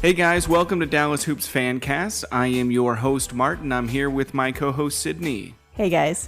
Hey guys, welcome to Dallas Hoops Fancast. I am your host, Martin. I'm here with my co-host, Sydney. Hey guys.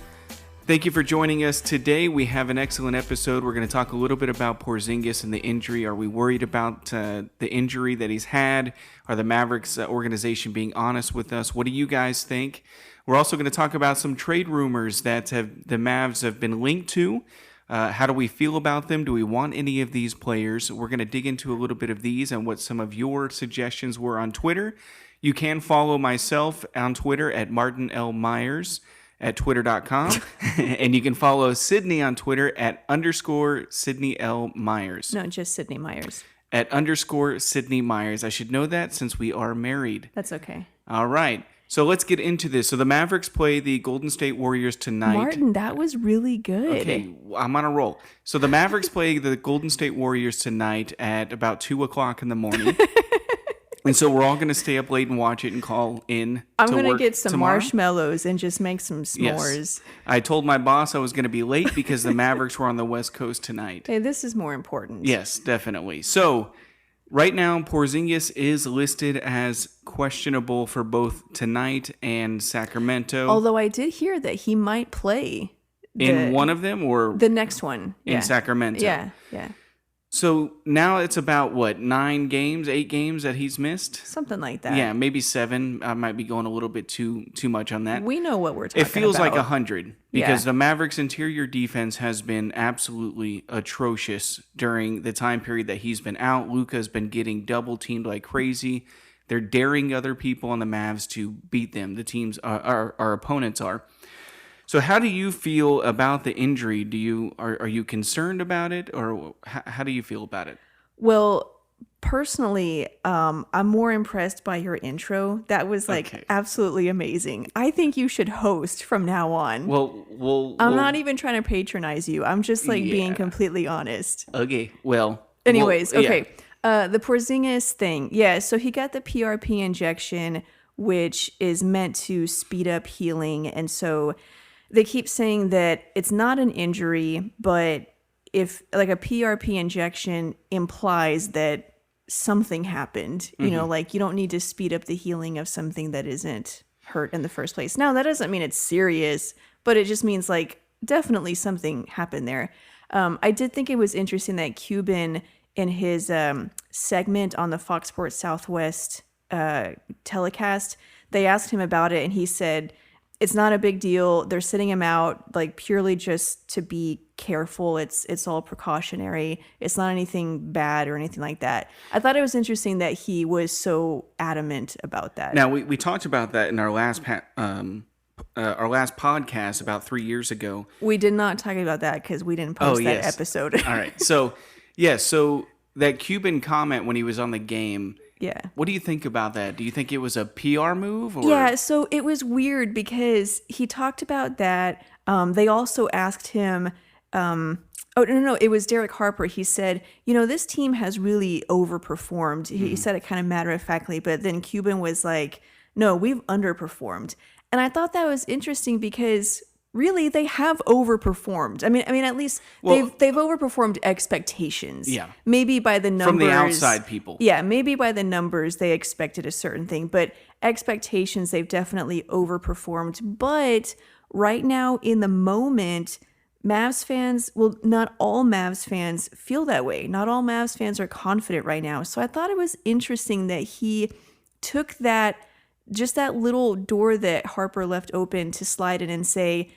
Thank you for joining us today. We have an excellent episode. We're going to talk a little bit about Porzingis and the injury. Are we worried about the injury that he's had? Are the Mavericks organization being honest with us? What do you guys think? We're also going to talk about some trade rumors that the Mavs have been linked to. How do we feel about them? Do we want any of these players? We're going to dig into a little bit of these and what some of your suggestions were on Twitter. You can follow myself on Twitter at Martin L. Myers at twitter.com. And you can follow Sydney on Twitter at _Sydney L. Myers. No, just Sydney Myers. At _ Sydney Myers. I should know that since we are married. That's okay. All right. So let's get into this. So the Mavericks play the Golden State Warriors tonight. Martin, that was really good. Okay, I'm on a roll. So the Mavericks play the Golden State Warriors tonight at about 2 o'clock in the morning. And so we're all going to stay up late and watch it and call in. I'm going to get some tomorrow. Marshmallows and just make some s'mores. Yes. I told my boss I was going to be late because the Mavericks were on the West Coast tonight. Hey, this is more important. Yes, definitely. So right now, Porzingis is listed as questionable for both tonight and Sacramento. Although I did hear that he might play in one of them or the next one in Sacramento. Yeah. So now it's about, 8 games that he's missed? Something like that. Yeah, maybe 7. I might be going a little bit too much on that. We know what we're talking about. It feels like 100 because the Mavericks' interior defense has been absolutely atrocious during the time period that he's been out. Luka's been getting double-teamed like crazy. They're daring other people on the Mavs to beat them. The teams, our opponents are. So how do you feel about the injury? Are you concerned about it, or how do you feel about it? Well, personally, I'm more impressed by your intro. That was absolutely amazing. I think you should host from now on. I'm not even trying to patronize you. I'm just being completely honest. Okay. Well. Anyways, okay. Yeah. The Porzingis thing. Yeah. So he got the PRP injection, which is meant to speed up healing, and so they keep saying that it's not an injury, but if a PRP injection implies that something happened, you know, you don't need to speed up the healing of something that isn't hurt in the first place. Now, that doesn't mean it's serious, but it just means definitely something happened there. I did think it was interesting that Cuban in his segment on the Fox Sports Southwest telecast, they asked him about it and he said, it's not a big deal. They're sitting him out purely just to be careful. It's all precautionary. It's not anything bad or anything like that. I thought it was interesting that he was so adamant about that. Now we talked about that in our last podcast about 3 years ago. We did not talk about that because we didn't post that episode. All right. So so that Cuban comment when he was on the game. Yeah. What do you think about that? Do you think it was a PR move? Or? Yeah, so it was weird because he talked about that. They also asked him, it was Derek Harper. He said, this team has really overperformed. He said it kind of matter-of-factly, but then Cuban was like, no, we've underperformed. And I thought that was interesting because really, they have overperformed. I mean, at least they've overperformed expectations. Yeah. Maybe by the numbers. From the outside people. Yeah, maybe by the numbers they expected a certain thing, but expectations they've definitely overperformed. But right now in the moment, Mavs fans, not all Mavs fans feel that way. Not all Mavs fans are confident right now. So I thought it was interesting that he took that little door that Harper left open to slide in and say,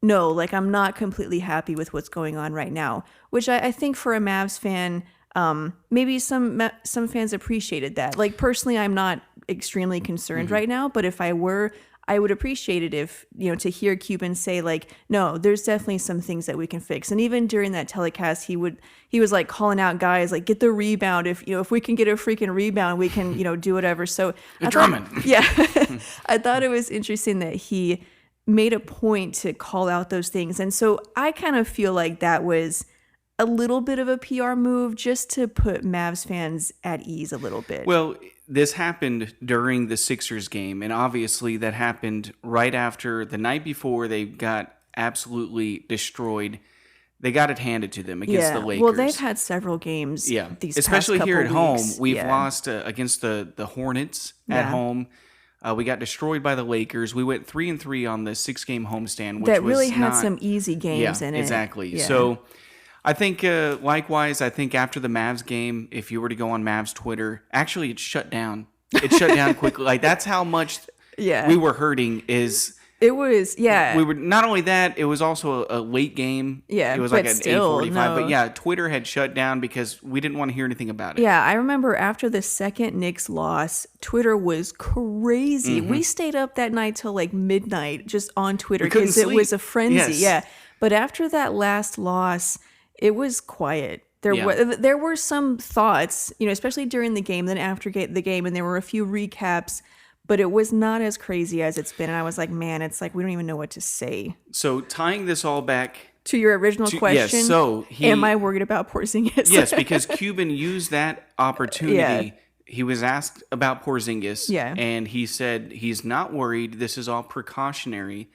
no, I'm not completely happy with what's going on right now, which I think for a Mavs fan, maybe some fans appreciated that. Personally, I'm not extremely concerned right now, but if I were, I would appreciate it if, to hear Cuban say no, there's definitely some things that we can fix. And even during that telecast, he was calling out guys, get the rebound. If we can get a freaking rebound, we can, do whatever. So Drummond. Yeah. I thought it was interesting that he made a point to call out those things. And so I kind of feel like that was a little bit of a PR move just to put Mavs fans at ease a little bit. Well, this happened during the Sixers game, and obviously that happened right after the night before they got absolutely destroyed. they got it handed to them against the Lakers. Well, they've had several games. Yeah, these especially past here at couple home. weeks. We've lost against the Hornets at home. We got destroyed by the Lakers. We went 3-3 on the 6-game homestand, which that really was had not, some easy games in it. Exactly. Yeah. So I think likewise, I think after the Mavs game, if you were to go on Mavs Twitter, actually it shut down. It shut down quickly. Like that's how much we were hurting. It was, We were not only that, it was also a late game. Yeah, it was but like an still, 8:45. no. But yeah, Twitter had shut down because we didn't want to hear anything about it. Yeah, I remember after the second Knicks loss, Twitter was crazy. We stayed up that night till like midnight just on Twitter because it was a frenzy. Yes. Yeah, but after that last loss, it was quiet. There were some thoughts, especially during the game, then after the game, and there were a few recaps. But it was not as crazy as it's been. And I was like, man, it's like we don't even know what to say. So tying this all back to your original question, yes, so am I worried about Porzingis? Yes, because Cuban used that opportunity. Yeah. He was asked about Porzingis, and he said he's not worried. This is all precautionary.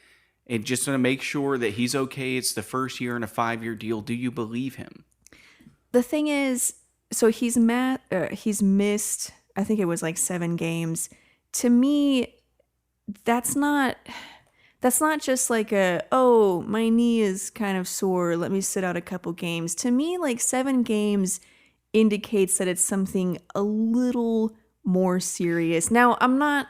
And just to make sure that he's okay. It's the first year in a 5-year deal. Do you believe him? The thing is, so he's missed, I think it was like 7 games. To me, that's not just like my knee is kind of sore, let me sit out a couple games. To me, like 7 games indicates that it's something a little more serious. Now, I'm not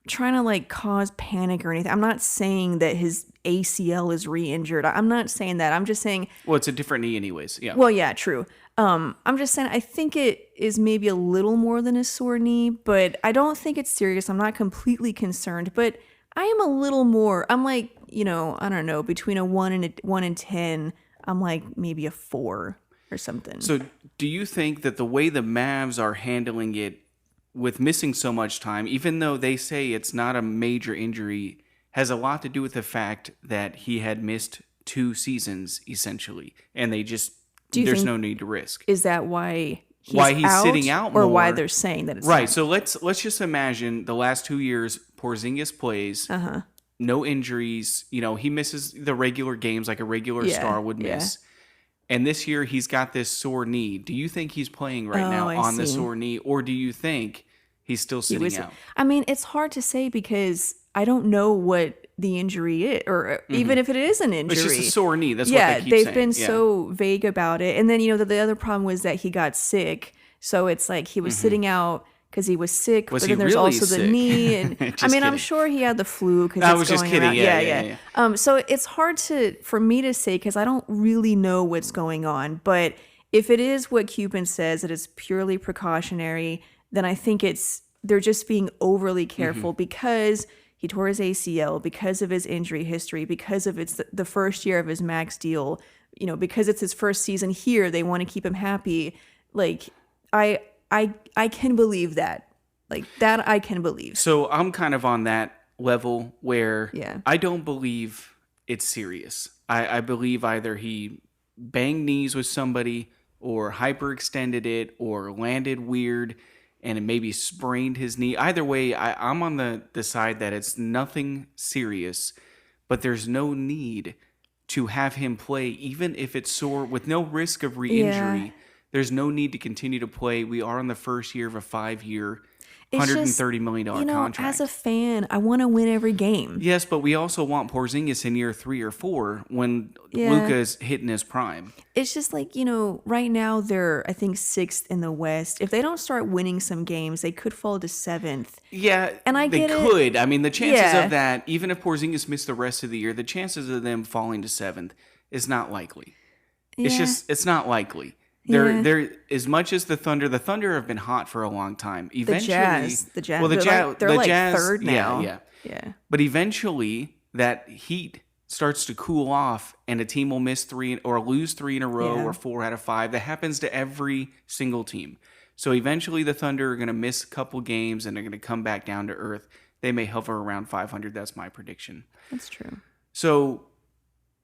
trying to like cause panic or anything. I'm not saying that his ACL is re-injured. I'm not saying that. I'm just saying, well, it's a different knee anyways. Yeah. Well, yeah, true. I'm just saying, I think it is maybe a little more than a sore knee, but I don't think it's serious. I'm not completely concerned, but I am a little more, I'm like, I don't know, between a 1 and 10, I'm like maybe a 4 or something. So do you think that the way the Mavs are handling it with missing so much time, even though they say it's not a major injury, has a lot to do with the fact that he had missed 2 seasons essentially, and they just, there's no need to risk. Is that why he's out, sitting out or more? why they're saying that it's right? not? So let's just imagine the last 2 years Porzingis plays, no injuries. He misses the regular games like a regular star would miss. And this year he's got this sore knee. Do you think he's playing right now on the sore knee, or do you think he's still sitting out? I mean, it's hard to say because I don't know what the injury is, or even if it is an injury. It's just a sore knee. That's what they keep saying. They've been so vague about it. And then, the other problem was that he got sick. So it's like he was sitting out because he was sick. Was but he then there's really also sick? the knee. And I mean, I'm sure he had the flu because it's I was just going kidding. around. Yeah. So it's hard for me to say because I don't really know what's going on. But if it is what Cuban says, that it's purely precautionary, then I think they're just being overly careful because he tore his ACL, because of his injury history, because of it's the first year of his max deal, because it's his first season here, they want to keep him happy. Like I can believe that. Like that I can believe. So I'm kind of on that level where I don't believe it's serious. I believe either he banged knees with somebody or hyperextended it or landed weird and it maybe sprained his knee. Either way, I'm on the side that it's nothing serious, but there's no need to have him play, even if it's sore, with no risk of re-injury. Yeah. There's no need to continue to play. We are in the first year of a 5-year, $130 million contract. As a fan, I want to win every game. Yes, but we also want Porzingis in year 3 or 4 when Luka's hitting his prime. It's just like, right now they're, I think, 6th in the West. If they don't start winning some games, they could fall to 7th. Yeah, and they could. I mean, the chances of that, even if Porzingis missed the rest of the year, the chances of them falling to 7th is not likely. It's not likely. They're as much as the Thunder have been hot for a long time. Eventually, the Jazz. Well, they're like Jazz, 3rd now. Yeah. But eventually, that heat starts to cool off, and a team will miss 3 or lose 3 in a row or 4 out of 5. That happens to every single team. So eventually, the Thunder are going to miss a couple games, and they're going to come back down to earth. They may hover around 500. That's my prediction. That's true. So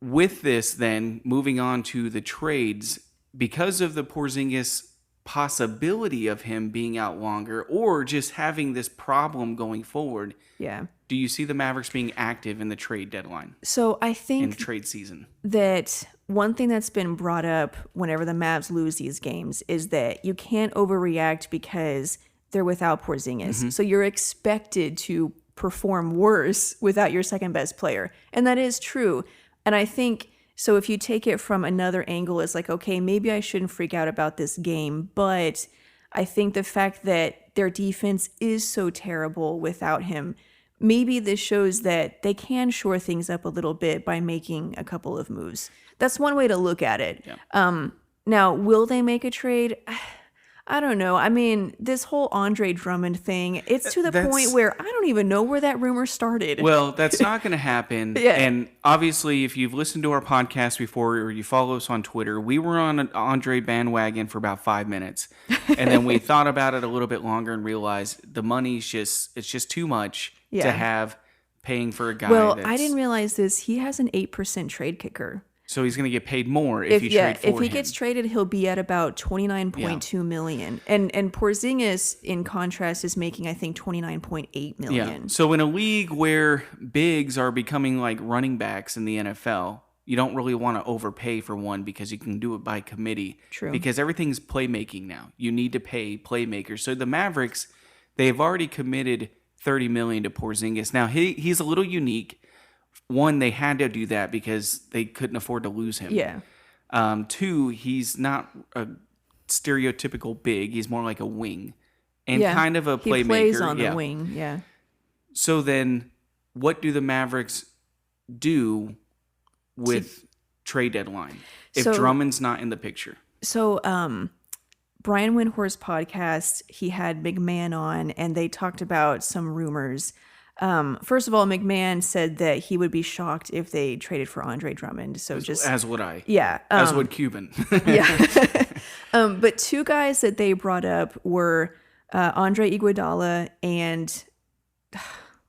with this, then moving on to the trades. Because of the Porzingis possibility of him being out longer or just having this problem going forward, Yeah. do you see the Mavericks being active in the trade deadline, So I in think trade season? that one thing that's been brought up whenever the Mavs lose these games is that you can't overreact because they're without Porzingis. So you're expected to perform worse without your second best player. And that is true. And I think, so if you take it from another angle, it's like, okay, maybe I shouldn't freak out about this game. But I think the fact that their defense is so terrible without him, maybe this shows that they can shore things up a little bit by making a couple of moves. That's one way to look at it. Yeah. Now, will they make a trade? I don't know. I mean, this whole Andre Drummond thing, it's to the point where I don't even know where that rumor started. Well, that's not going to happen. Yeah. And obviously, if you've listened to our podcast before or you follow us on Twitter, we were on an Andre bandwagon for about 5 minutes. And then we thought about it a little bit longer and realized the money's it's just too much to have paying for a guy. Well, I didn't realize this. He has an 8% trade kicker. So he's going to get paid more if you trade for him. If he gets traded, he'll be at about $29.2 million. And Porzingis, in contrast, is making, I think, $29.8 million. Yeah. So in a league where bigs are becoming like running backs in the NFL, you don't really want to overpay for one because you can do it by committee. True. Because everything's playmaking now. You need to pay playmakers. So the Mavericks, they've already committed $30 million to Porzingis. Now he's a little unique. One, they had to do that because they couldn't afford to lose him. Yeah. Two, he's not a stereotypical big. He's more like a wing and kind of a playmaker. He plays on the wing, yeah. So then what do the Mavericks do with trade deadline if Drummond's not in the picture? So Brian Windhorst's podcast, he had McMahon on, and they talked about some rumors. First of all, McMahon said that he would be shocked if they traded for Andre Drummond. So as would I. Yeah. As would Cuban. Yeah. But two guys that they brought up were Andre Iguodala and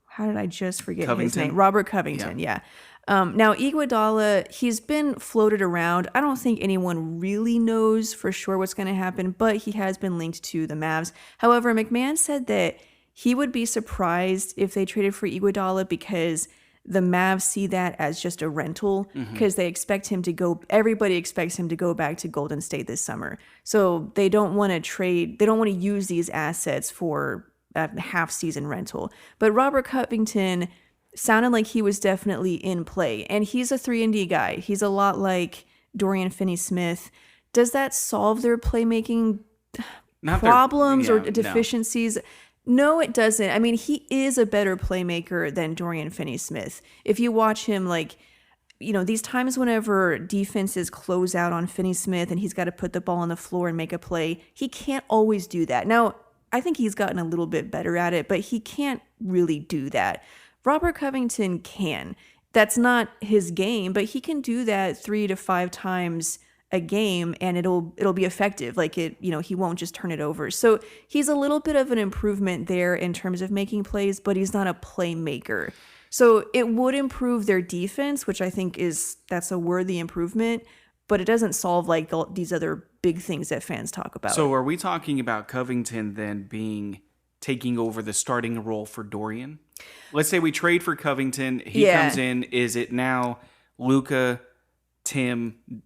how did I just forget his name? Robert Covington. Yeah. Now Iguodala, he's been floated around. I don't think anyone really knows for sure what's going to happen, but he has been linked to the Mavs. However, McMahon said that he would be surprised if they traded for Iguodala because the Mavs see that as just a rental because they expect him to go. Everybody expects him to go back to Golden State this summer. So they don't want to trade. They don't want to use these assets for a half-season rental. But Robert Covington sounded like he was definitely in play. And he's a 3-and-D guy. He's a lot like Dorian Finney-Smith. Does that solve their playmaking problems or deficiencies? No, it doesn't. I mean, he is a better playmaker than Dorian Finney-Smith. If you watch him, these times whenever defenses close out on Finney-Smith and he's got to put the ball on the floor and make a play, he can't always do that. Now, I think he's gotten a little bit better at it, but he can't really do that. Robert Covington can. That's not his game, but he can do that 3 to 5 times a game and it'll be effective. He won't just turn it over. So he's a little bit of an improvement there in terms of making plays, but he's not a playmaker. So it would improve their defense, which I think that's a worthy improvement, but it doesn't solve these other big things that fans talk about. So are we talking about Covington then taking over the starting role for Dorian? Let's say we trade for Covington. He comes in. Is it now Luka, Tim,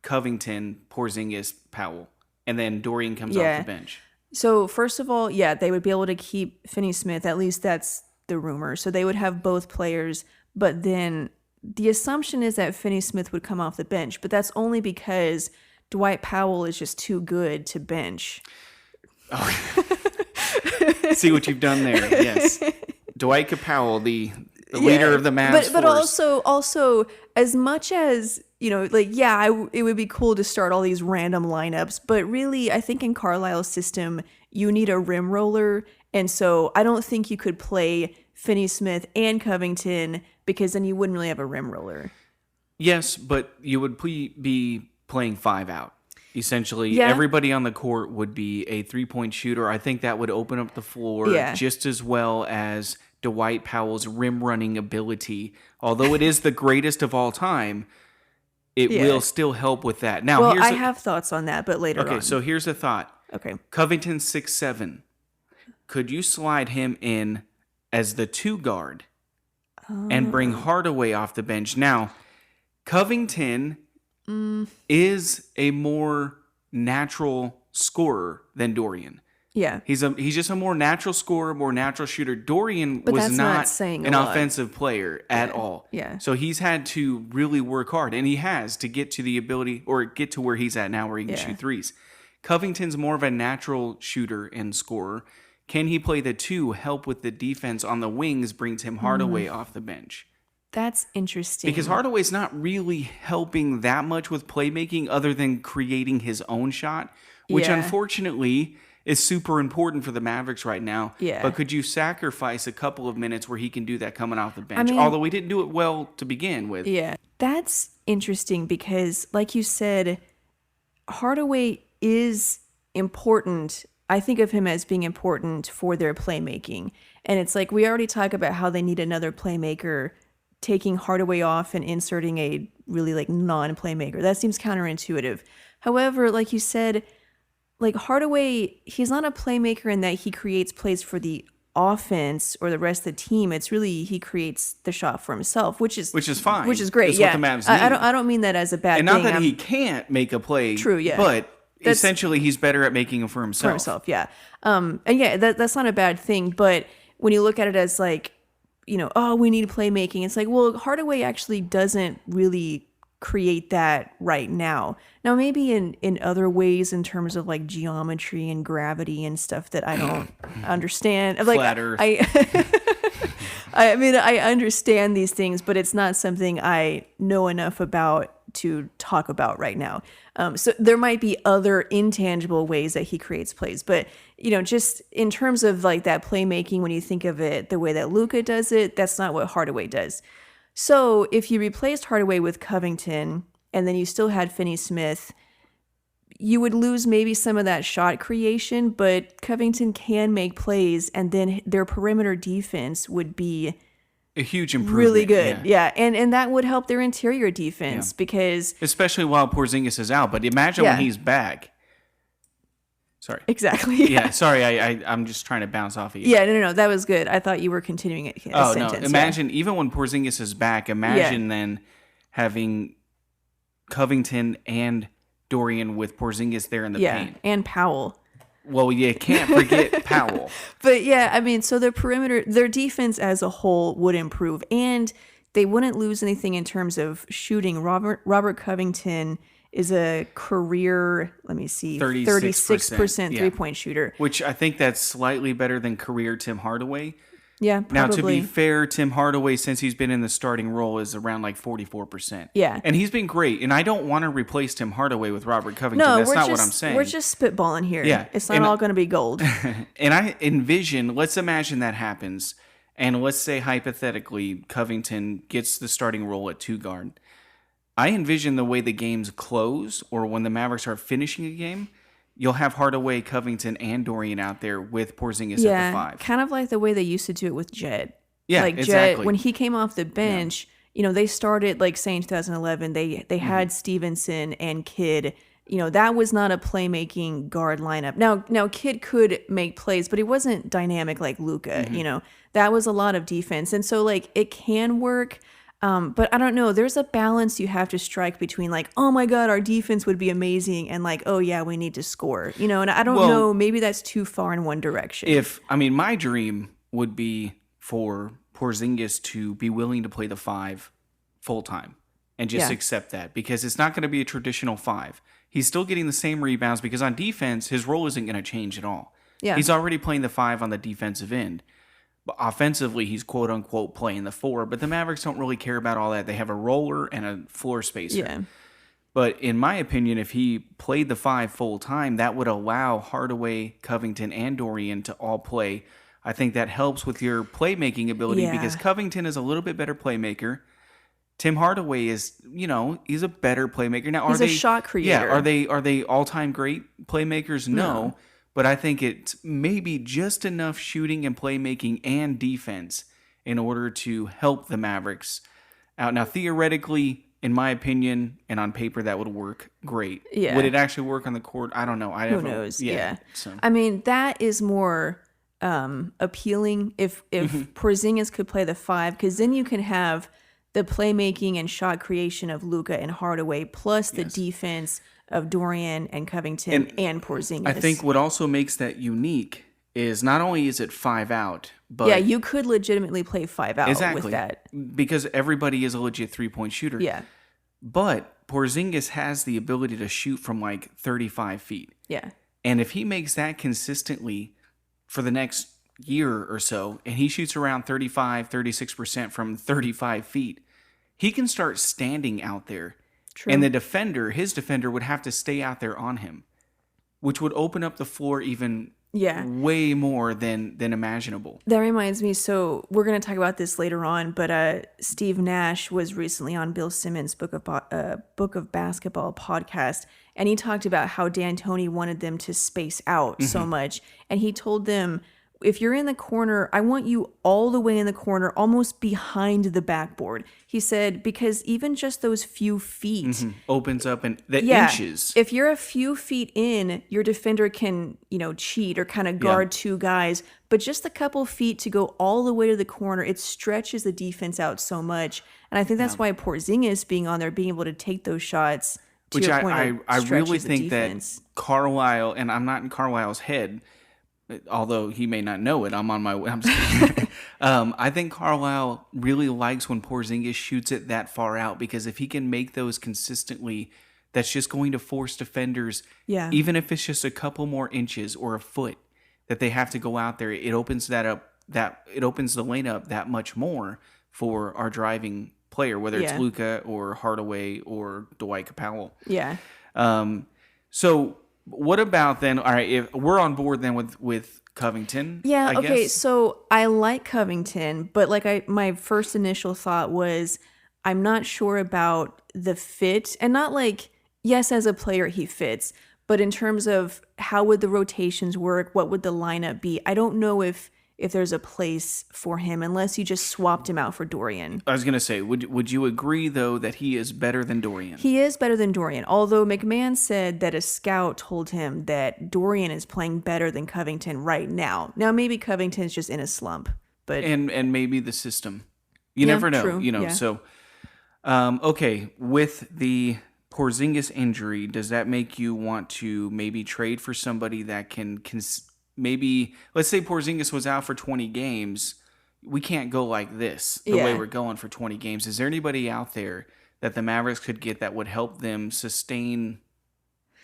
Covington, Porzingis, Powell, and then Dorian comes off the bench? So first of all, they would be able to keep Finney-Smith. At least that's the rumor. So they would have both players, but then the assumption is that Finney-Smith would come off the bench, but that's only because Dwight Powell is just too good to bench. Oh. See what you've done there. Yes. Dwight Powell, the leader of the Mavs. But also as much as, it would be cool to start all these random lineups, but really I think in Carlisle's system, you need a rim roller. And so I don't think you could play Finney-Smith and Covington because then you wouldn't really have a rim roller. Yes, but you would be playing 5 out. Essentially, everybody on the court would be a 3-point shooter. I think that would open up the floor just as well as Dwight Powell's rim running ability. Although it is the greatest of all time, it will still help with that. Now, I have thoughts on that, but later on. Okay, so here's a thought. Okay. Covington's 6'7". Could you slide him in as the 2 guard and bring Hardaway off the bench? Now, Covington is a more natural scorer than Dorian. Yeah. He's just a more natural scorer, more natural shooter. Dorian But was that's not saying an a lot. offensive player at all. Yeah. So he's had to really work hard, and he has to get to the ability or get to where he's at now where he can shoot threes. Covington's more of a natural shooter and scorer. Can he play the 2, help with the defense on the wings, brings him Hardaway off the bench? That's interesting. Because Hardaway's not really helping that much with playmaking other than creating his own shot, which unfortunately is super important for the Mavericks right now. Yeah. But could you sacrifice a couple of minutes where he can do that coming off the bench? Although he didn't do it well to begin with. Yeah. That's interesting because, like you said, Hardaway is important. I think of him as being important for their playmaking. And it's like we already talk about how they need another playmaker, taking Hardaway off and inserting a really like non-playmaker. That seems counterintuitive. However, like you said, like Hardaway, he's not a playmaker in that he creates plays for the offense or the rest of the team. It's really he creates the shot for himself, which is fine. Which is great. It's yeah. what the Mavs need. I don't mean that as a bad and thing. not that he can't make a play. True, yeah. But essentially he's better at making them for himself. For himself, yeah. And yeah, that's not a bad thing. But when you look at it as like, you know, oh, we need playmaking. It's like, well, Hardaway actually doesn't really create that right now. Now, maybe in other ways in terms of like geometry and gravity and stuff that I don't understand. Like, Flat Earth. I mean, I understand these things, but it's not something I know enough about to talk about right now. So there might be other intangible ways that he creates plays, but you know, just in terms of like that playmaking, when you think of it the way that Luka does it, that's not what Hardaway does. So if you replaced Hardaway with Covington and then you still had Finney-Smith, you would lose maybe some of that shot creation, but Covington can make plays, and then their perimeter defense would be a huge improvement. Really good. Yeah. And that would help their interior defense because... Especially while Porzingis is out. But imagine when he's back. Sorry. Exactly. Yeah. Sorry. I'm just trying to bounce off of you. Yeah. No. That was good. I thought you were continuing it. No. Imagine even when Porzingis is back, imagine then having Covington and Dorian with Porzingis there in the paint. And Powell. Well, you can't forget Powell. But yeah, I mean, so their perimeter, their defense as a whole would improve, and they wouldn't lose anything in terms of shooting. Robert Covington is a career, let me see, 36% three-point shooter. Which I think that's slightly better than career Tim Hardaway. Yeah, probably. Now, to be fair, Tim Hardaway, since he's been in the starting role, is around like 44%. Yeah. And he's been great. And I don't want to replace Tim Hardaway with Robert Covington. No, that's not what I'm saying. We're just spitballing here. Yeah. It's not all going to be gold. And I envision, let's imagine that happens. And let's say, hypothetically, Covington gets the starting role at 2 guard. I envision the way the games close, or when the Mavericks are finishing a game, you'll have Hardaway, Covington, and Dorian out there with Porzingis at the 5. Kind of like the way they used to do it with Jet. Yeah, like exactly. Jet, when he came off the bench, you know, they started, like, say in 2011, they had Stevenson and Kidd. You know, that was not a playmaking guard lineup. Now Kidd could make plays, but he wasn't dynamic like Luka. You know, that was a lot of defense. And so, like, it can work. But I don't know. There's a balance you have to strike between like, oh my God, our defense would be amazing, and like, oh yeah, we need to score. You know, and I don't know. Maybe that's too far in one direction. My dream would be for Porzingis to be willing to play the 5 full time and just accept that, because it's not going to be a traditional 5. He's still getting the same rebounds because on defense, his role isn't going to change at all. Yeah. He's already playing the 5 on the defensive end. But offensively, he's quote-unquote playing the 4. But the Mavericks don't really care about all that. They have a roller and a floor spacer. Yeah. But in my opinion, if he played the 5 full-time, that would allow Hardaway, Covington, and Dorian to all play. I think that helps with your playmaking ability because Covington is a little bit better playmaker. Tim Hardaway is, you know, he's a better playmaker. Now, he's a shot creator. Yeah, are they all-time great playmakers? No. But I think it's maybe just enough shooting and playmaking and defense in order to help the Mavericks out. Now, theoretically, in my opinion, and on paper, that would work great. Yeah. Would it actually work on the court? I don't know. Who knows? Yeah. So. I mean, that is more appealing if Porzingis could play the 5, because then you can have the playmaking and shot creation of Luka and Hardaway, plus the defense of Dorian and Covington and Porzingis. I think what also makes that unique is not only is it 5 out, but... Yeah, you could legitimately play 5 out with that. Because everybody is a legit 3-point shooter. Yeah. But Porzingis has the ability to shoot from like 35 feet. Yeah. And if he makes that consistently for the next year or so, and he shoots around 35, 36% from 35 feet, he can start standing out there. True. And his defender would have to stay out there on him, which would open up the floor even way more than imaginable. That reminds me, so we're going to talk about this later on, but Steve Nash was recently on Bill Simmons' Book of Basketball podcast, and he talked about how D'Antoni wanted them to space out so much, and he told them, if you're in the corner, I want you all the way in the corner, almost behind the backboard. He said, because even just those few feet opens up inches. If you're a few feet in, your defender can, cheat or kind of guard two guys. But just a couple feet to go all the way to the corner, it stretches the defense out so much. And I think that's why Porzingis being on there, being able to take those shots. Which I really think that Carlisle, and I'm not in Carlisle's head, although he may not know it, I'm just kidding. I think Carlisle really likes when Porzingis shoots it that far out, because if he can make those consistently, that's just going to force defenders, even if it's just a couple more inches or a foot that they have to go out there, it opens it opens the lane up that much more for our driving player, whether it's Luka or Hardaway or Dwight Powell. Yeah. So what about then? All right, if we're on board then with Covington. Yeah. I okay. guess. So I like Covington, but my first initial thought was I'm not sure about the fit, and not like, yes, as a player he fits, but in terms of how would the rotations work, what would the lineup be? I don't know if there's a place for him unless you just swapped him out for Dorian. I was going to say, would you agree, though, that he is better than Dorian? He is better than Dorian, although McMahon said that a scout told him that Dorian is playing better than Covington right now. Now, maybe Covington's just in a slump, but... And maybe the system. You never know, true. So, okay, with the Porzingis injury, does that make you want to maybe trade for somebody that can maybe, let's say Porzingis was out for 20 games. We can't go like this, the way we're going for 20 games. Is there anybody out there that the Mavericks could get that would help them sustain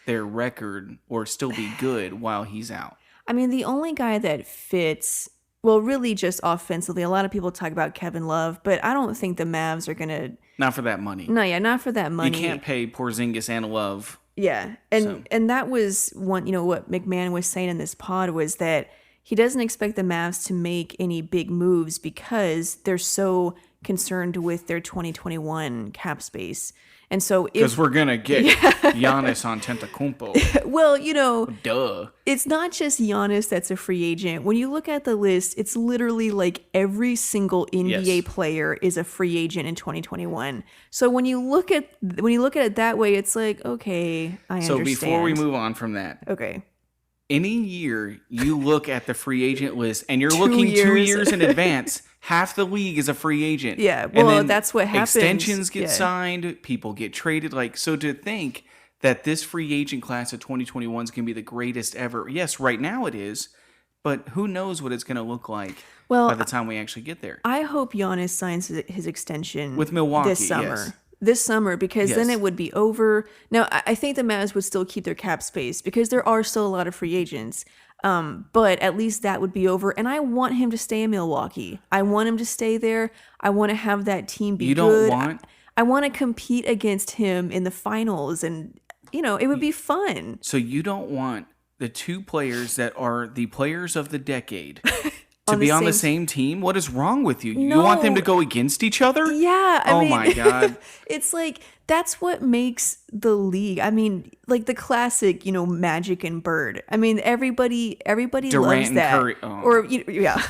their record or still be good while he's out? I mean, the only guy that fits, well, really just offensively, a lot of people talk about Kevin Love, but I don't think the Mavs are going to... Not for that money. No, not for that money. You can't pay Porzingis and Love. Yeah, and that was one, what McMahon was saying in this pod was that he doesn't expect the Mavs to make any big moves because they're so concerned with their 2021 cap space. And so because we're going to get Giannis Antetokounmpo. Well, duh. It's not just Giannis that's a free agent. When you look at the list, it's literally like every single NBA player is a free agent in 2021. So when you look at it that way, it's like, okay, I understand. So before we move on from that. Okay. Any year you look at the free agent list and you're looking 2 years in advance, half the league is a free agent. Yeah, well, and then that's what happens. Extensions get signed, people get traded. So to think that this free agent class of 2021 is going to be the greatest ever. Yes, right now it is, but who knows what it's going to look like by the time we actually get there. I hope Giannis signs his extension with Milwaukee this summer. This summer, because then it would be over. Now, I think the Mavs would still keep their cap space because there are still a lot of free agents. But at least that would be over. And I want him to stay in Milwaukee. I want him to stay there. I want to have that team be good. I want to compete against him in the finals. And, it would be fun. So you don't want the two players that are the players of the decade To be on the same team? What is wrong with you? No. You want them to go against each other? Yeah. Oh my God. It's like, that's what makes the league. I mean, like the classic, Magic and Bird. I mean, everybody Durant loves and that. Curry. Oh. Or, yeah.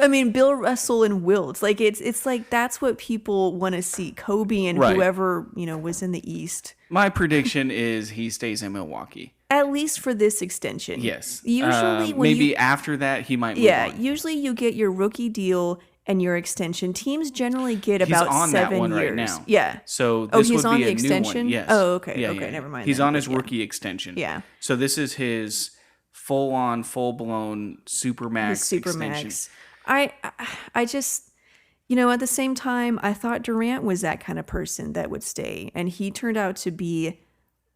I mean, Bill Russell and Wilt. Like, it's like, that's what people want to see. Kobe and whoever, was in the East. My prediction is he stays in Milwaukee. At least for this extension. Yes. Usually maybe after that he might move on. Usually you get your rookie deal and your extension. Teams generally get about 7 years. He's on that one right now. Yeah. So this he's would on be the a extension? new one. Yes. Oh, okay. Yeah, okay, never mind. He's then. on his rookie extension. Yeah. So this is his full-on, full-blown Supermax extension. I just, at the same time, I thought Durant was that kind of person that would stay. And he turned out to be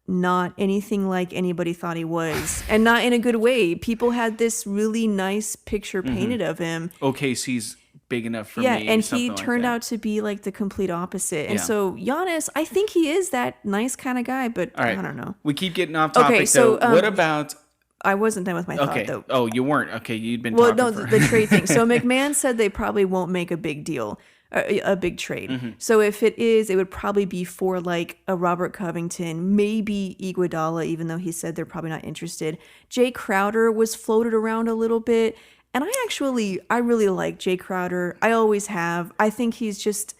not anything like anybody thought he was, and not in a good way. People had this really nice picture painted of him. OKC's big enough for me. Yeah, and he turned out to be like the complete opposite. And so Giannis, I think he is that nice kind of guy, but I don't know. We keep getting off topic, though. What about... I wasn't done with my thought, though. Oh, you weren't? Okay, you'd been talking the trade thing. So McMahon said they probably won't make a big deal. A big trade. So if it is, it would probably be for like a Robert Covington, maybe Iguodala, even though he said they're probably not interested. Jae Crowder was floated around a little bit. And I really like Jae Crowder. I always have. I think he's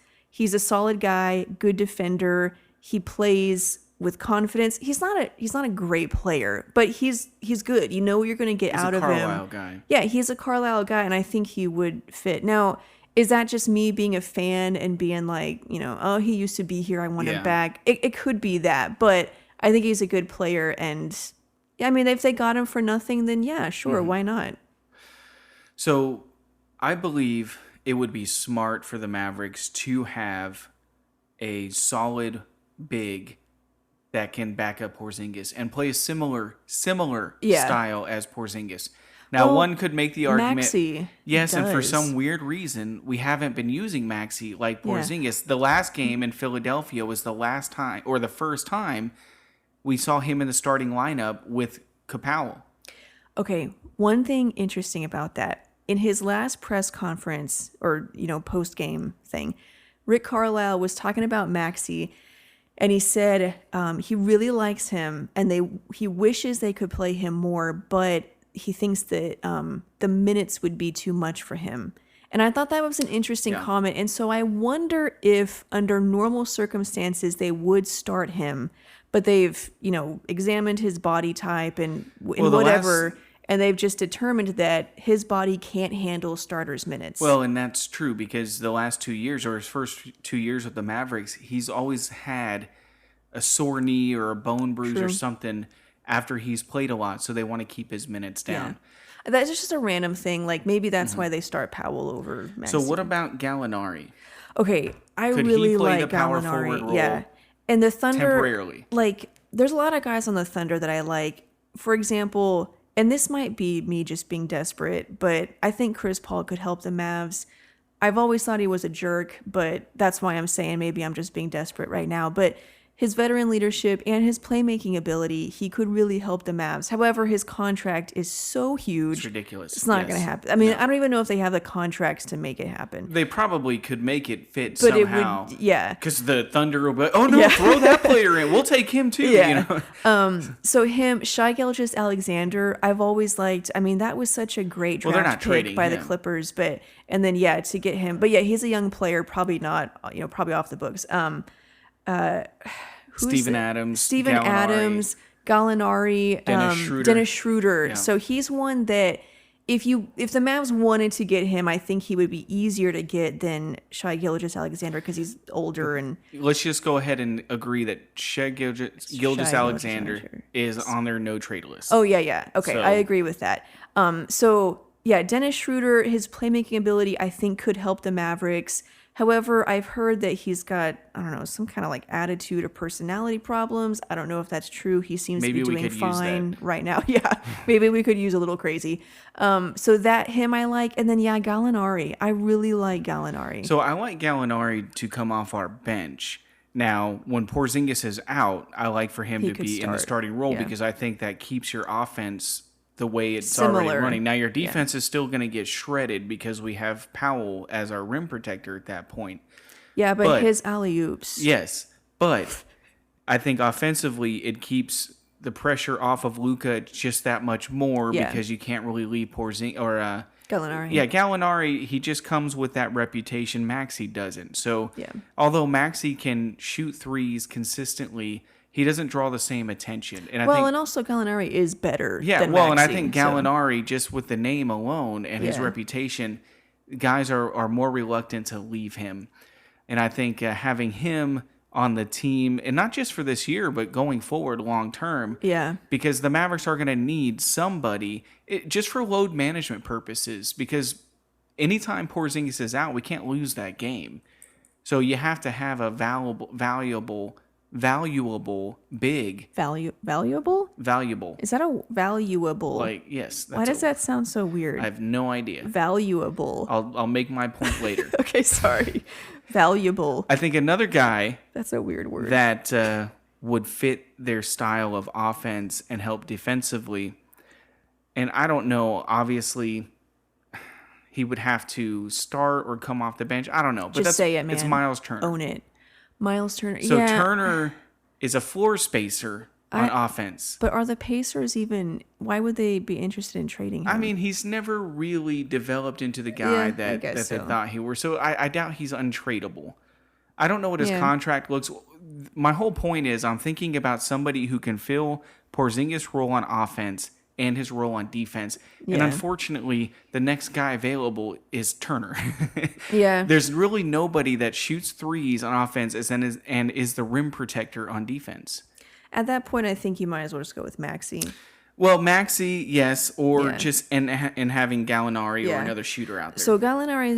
a solid guy, good defender. He plays with confidence. He's not a great player, but he's good. You know what you're going to get out of him. He's a Carlisle guy. Yeah, he's a Carlisle guy, and I think he would fit. Now, is that just me being a fan and being like, oh, he used to be here, I want him back? It could be that, but I think he's a good player. And I mean, if they got him for nothing, then yeah, sure, why not? So I believe it would be smart for the Mavericks to have a solid big that can back up Porzingis and play a similar style as Porzingis. Now, one could make the argument, Maxey and for some weird reason, we haven't been using Maxey like Porzingis. The last game in Philadelphia was the last time, or the first time, we saw him in the starting lineup with Capel. Okay, one thing interesting about that. In his last press conference, or, post-game thing, Rick Carlisle was talking about Maxey, and he said he really likes him, and he wishes they could play him more, but he thinks that the minutes would be too much for him. And I thought that was an interesting comment. And so I wonder if under normal circumstances they would start him, but they've, examined his body type and whatever, and they've just determined that his body can't handle starters minutes. Well, and that's true because the last 2 years, or his first 2 years with the Mavericks, he's always had a sore knee or a bone bruise or something after he's played a lot, so they want to keep his minutes down. Yeah. That's just a random thing. Like, maybe that's why they start Powell over Maxey. So what about Gallinari? Okay, I really like the power Gallinari. forward role? Yeah. And the Thunder, temporarily. Like, there's a lot of guys on the Thunder that I like. For example, and this might be me just being desperate, but I think Chris Paul could help the Mavs. I've always thought he was a jerk, but that's why I'm saying maybe I'm just being desperate right now. But his veteran leadership and his playmaking ability, he could really help the Mavs. However, his contract is so huge. It's ridiculous. It's not going to happen. I mean, I don't even know if they have the contracts to make it happen. They probably could make it fit but somehow. It would, yeah. Because the Thunder will be, oh no, throw that player in. We'll take him too. Yeah. So him, Shai Gilgeous-Alexander, I've always liked. I mean, that was such a great draft pick by the Clippers. But, and then, to get him. But yeah, he's a young player, probably not, probably off the books. Steven Adams, Gallinari, Dennis Schroeder. Yeah. So he's one that if the Mavs wanted to get him, I think he would be easier to get than Shai Gilgeous-Alexander because he's older. And let's just go ahead and agree that Shai Gilgeous-Alexander is on their no trade list. Oh yeah. Okay, I agree with that. Dennis Schroeder, his playmaking ability, I think could help the Mavericks. However, I've heard that he's got, I don't know, some kind of like attitude or personality problems. I don't know if that's true. He seems to be doing fine right now. Yeah, maybe we could use a little crazy. So that him I like. And then, Gallinari. I really like Gallinari. So I like Gallinari to come off our bench. Now, when Porzingis is out, I like for him to be in the starting role because I think that keeps your offense the way it's already Similar. running. Now, your defense is still going to get shredded because we have Powell as our rim protector at that point. Yeah, but his alley-oops. Yes, but I think offensively it keeps the pressure off of Luka just that much more because you can't really leave Porzingis or Gallinari. Yeah, Gallinari, he just comes with that reputation. Maxey doesn't. So although Maxey can shoot threes consistently, he doesn't draw the same attention. And and also Gallinari is better than well, Maxey, and I think Gallinari, just with the name alone and his reputation, guys are more reluctant to leave him. And I think having him on the team, and not just for this year, but going forward long term. Yeah. Because the Mavericks are going to need somebody just for load management purposes. Because anytime Porzingis is out, we can't lose that game. So you have to have a valuable big. Valuable? Valuable. Is that a valuable? Like, yes. Why does that sound so weird? I have no idea. Valuable. I'll make my point later. Okay, sorry. Valuable. I think another guy. That's a weird word. That would fit their style of offense and help defensively. And I don't know, obviously, he would have to start or come off the bench. I don't know. But Just say it, man. It's Miles Turner. Own it. Miles Turner. So Turner is a floor spacer on offense. But are the Pacers even... Why would they be interested in trading him? I mean, he's never really developed into the guy that they thought he were. So I doubt he's untradeable. I don't know what his contract looks... My whole point is I'm thinking about somebody who can fill Porzingis' role on offense and his role on defense. And unfortunately, the next guy available is Turner. There's really nobody that shoots threes on offense and is the rim protector on defense. At that point, I think you might as well just go with Maxey. Well, Maxey, yes, or just and having Gallinari or another shooter out there. So Gallinari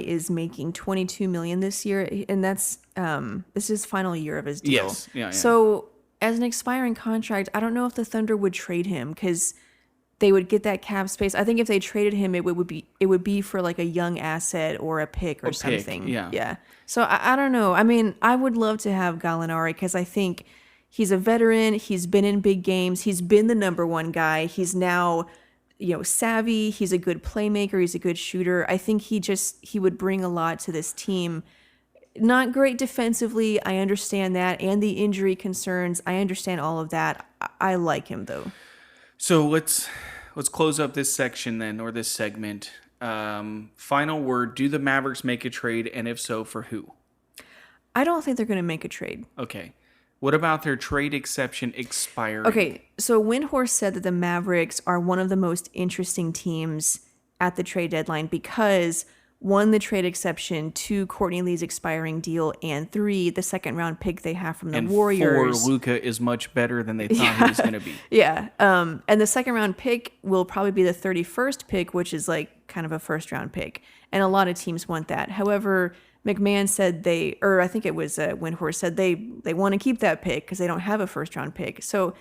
is making $22 million this year, and that's this is his final year of his deal. Yes, yeah. So as an expiring contract, I don't know if the Thunder would trade him because they would get that cap space. I think if they traded him, it would be for like a young asset or a pick or something. Yeah. So I don't know. I mean, I would love to have Gallinari because I think he's a veteran. He's been in big games. He's been the number one guy. He's now, savvy. He's a good playmaker. He's a good shooter. I think he would bring a lot to this team. Not great defensively. I understand that. And the injury concerns. I understand all of that. I like him though. So let's close up this section then, or this segment. Final word, do the Mavericks make a trade, and if so, for who? I don't think they're going to make a trade. Okay. What about their trade exception expiring? Okay, so Windhorst said that the Mavericks are one of the most interesting teams at the trade deadline because 1, the trade exception, 2, Courtney Lee's expiring deal, and 3, the second round pick they have from the Warriors. 4, Luka is much better than they thought he was going to be. Yeah, and the second round pick will probably be the 31st pick, which is like kind of a first round pick, and a lot of teams want that. However, McMahon said I think it was Windhorst said they want to keep that pick because they don't have a first round pick. So,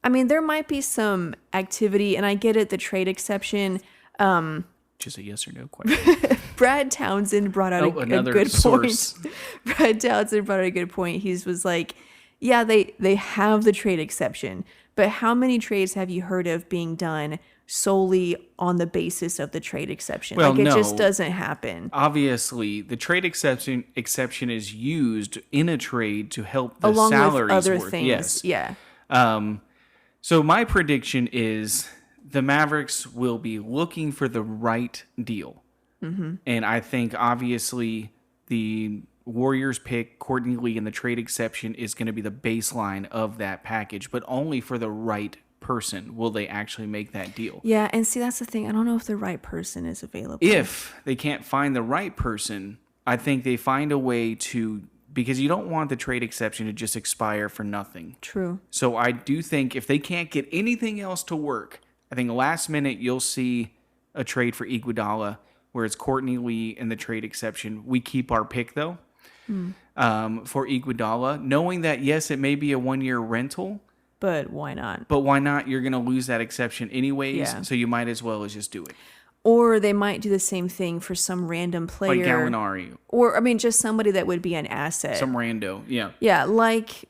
I mean, there might be some activity, and I get it, the trade exception. Just a yes or no question. Brad Townsend brought out a good point. Brad Townsend brought out a good point. He was like, yeah, they have the trade exception, but how many trades have you heard of being done solely on the basis of the trade exception? Well, it just doesn't happen. Obviously, the trade exception is used in a trade to help the along salaries with other work. things. Yes. Yeah. So my prediction is the Mavericks will be looking for the right deal. Mm-hmm. And I think, obviously, the Warriors pick, Courtney Lee, and the trade exception is going to be the baseline of that package, but only for the right person will they actually make that deal. Yeah, and see, that's the thing. I don't know if the right person is available. If they can't find the right person, I think they find a way to... Because you don't want the trade exception to just expire for nothing. True. So I do think if they can't get anything else to work, I think last minute you'll see a trade for Iguodala where it's Courtney Lee and the trade exception. We keep our pick, though, for Iguodala, knowing that, yes, it may be a one-year rental. But why not? But why not? You're going to lose that exception anyways, so you might as well just do it. Or they might do the same thing for some random player. Like Gallinari. Or, I mean, just somebody that would be an asset. Some rando, yeah. Yeah, like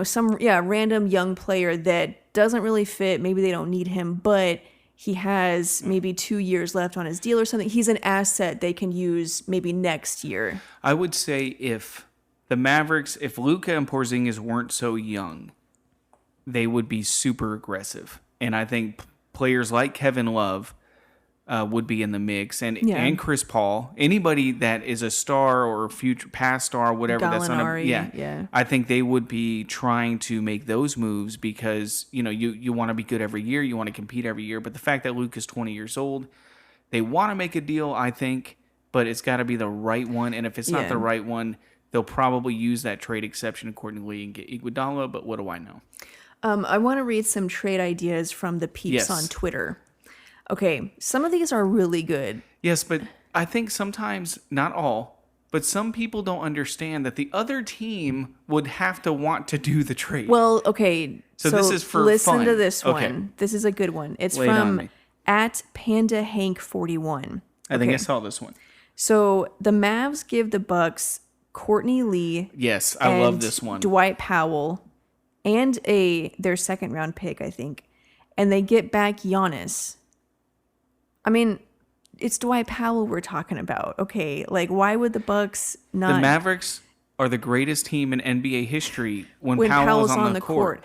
some random young player that doesn't really fit. Maybe they don't need him, but he has maybe 2 years left on his deal or something. He's an asset they can use maybe next year. I would say if the Mavericks, if Luka and Porzingis weren't so young, they would be super aggressive. And I think players like Kevin Love would be in the mix, and Chris Paul, anybody that is a star or future past star, whatever. Gallinari, I think they would be trying to make those moves because you want to be good every year, you want to compete every year. But the fact that Luke is 20 years old, they want to make a deal, I think, but it's got to be the right one. And if it's not the right one, they'll probably use that trade exception accordingly and get Iguodala. But what do I know? I want to read some trade ideas from the peeps on Twitter. Okay, some of these are really good. Yes, but I think sometimes, not all, but some people don't understand that the other team would have to want to do the trade. Well, okay, so this is for listen fun. to this one. Okay. This is a good one. It's Lay it on from me. @PandaHank41. I think I saw this one. So the Mavs give the Bucks Courtney Lee. Yes, I love this one. Dwight Powell and their second round pick, I think. And they get back Giannis. I mean, it's Dwight Powell we're talking about. Okay, like why would the Bucks not? The Mavericks are the greatest team in NBA history when Powell's on the court.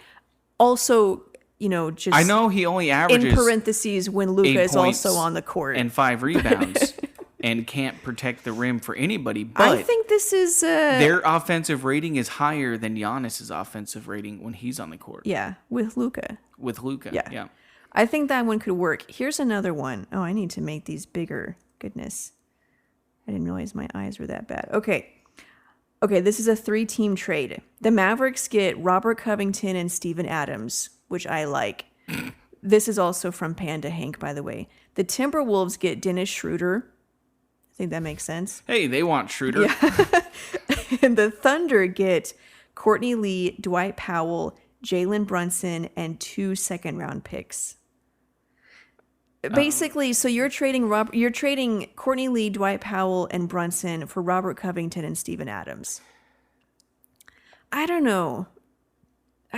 Also, just I know he only averages in parentheses when Luka 8 is points also on the court and 5 rebounds and can't protect the rim for anybody. But I think this is their offensive rating is higher than Giannis's offensive rating when he's on the court. Yeah, with Luka. Yeah. I think that one could work. Here's another one. Oh, I need to make these bigger. Goodness. I didn't realize my eyes were that bad. Okay, this is a 3-team trade. The Mavericks get Robert Covington and Steven Adams, which I like. This is also from Panda Hank, by the way. The Timberwolves get Dennis Schroeder. I think that makes sense. Hey, they want Schroeder. Yeah. And the Thunder get Courtney Lee, Dwight Powell, Jalen Brunson, and 2 second-round picks. Basically, so you're trading Courtney Lee, Dwight Powell, and Brunson for Robert Covington and Steven Adams. I don't know.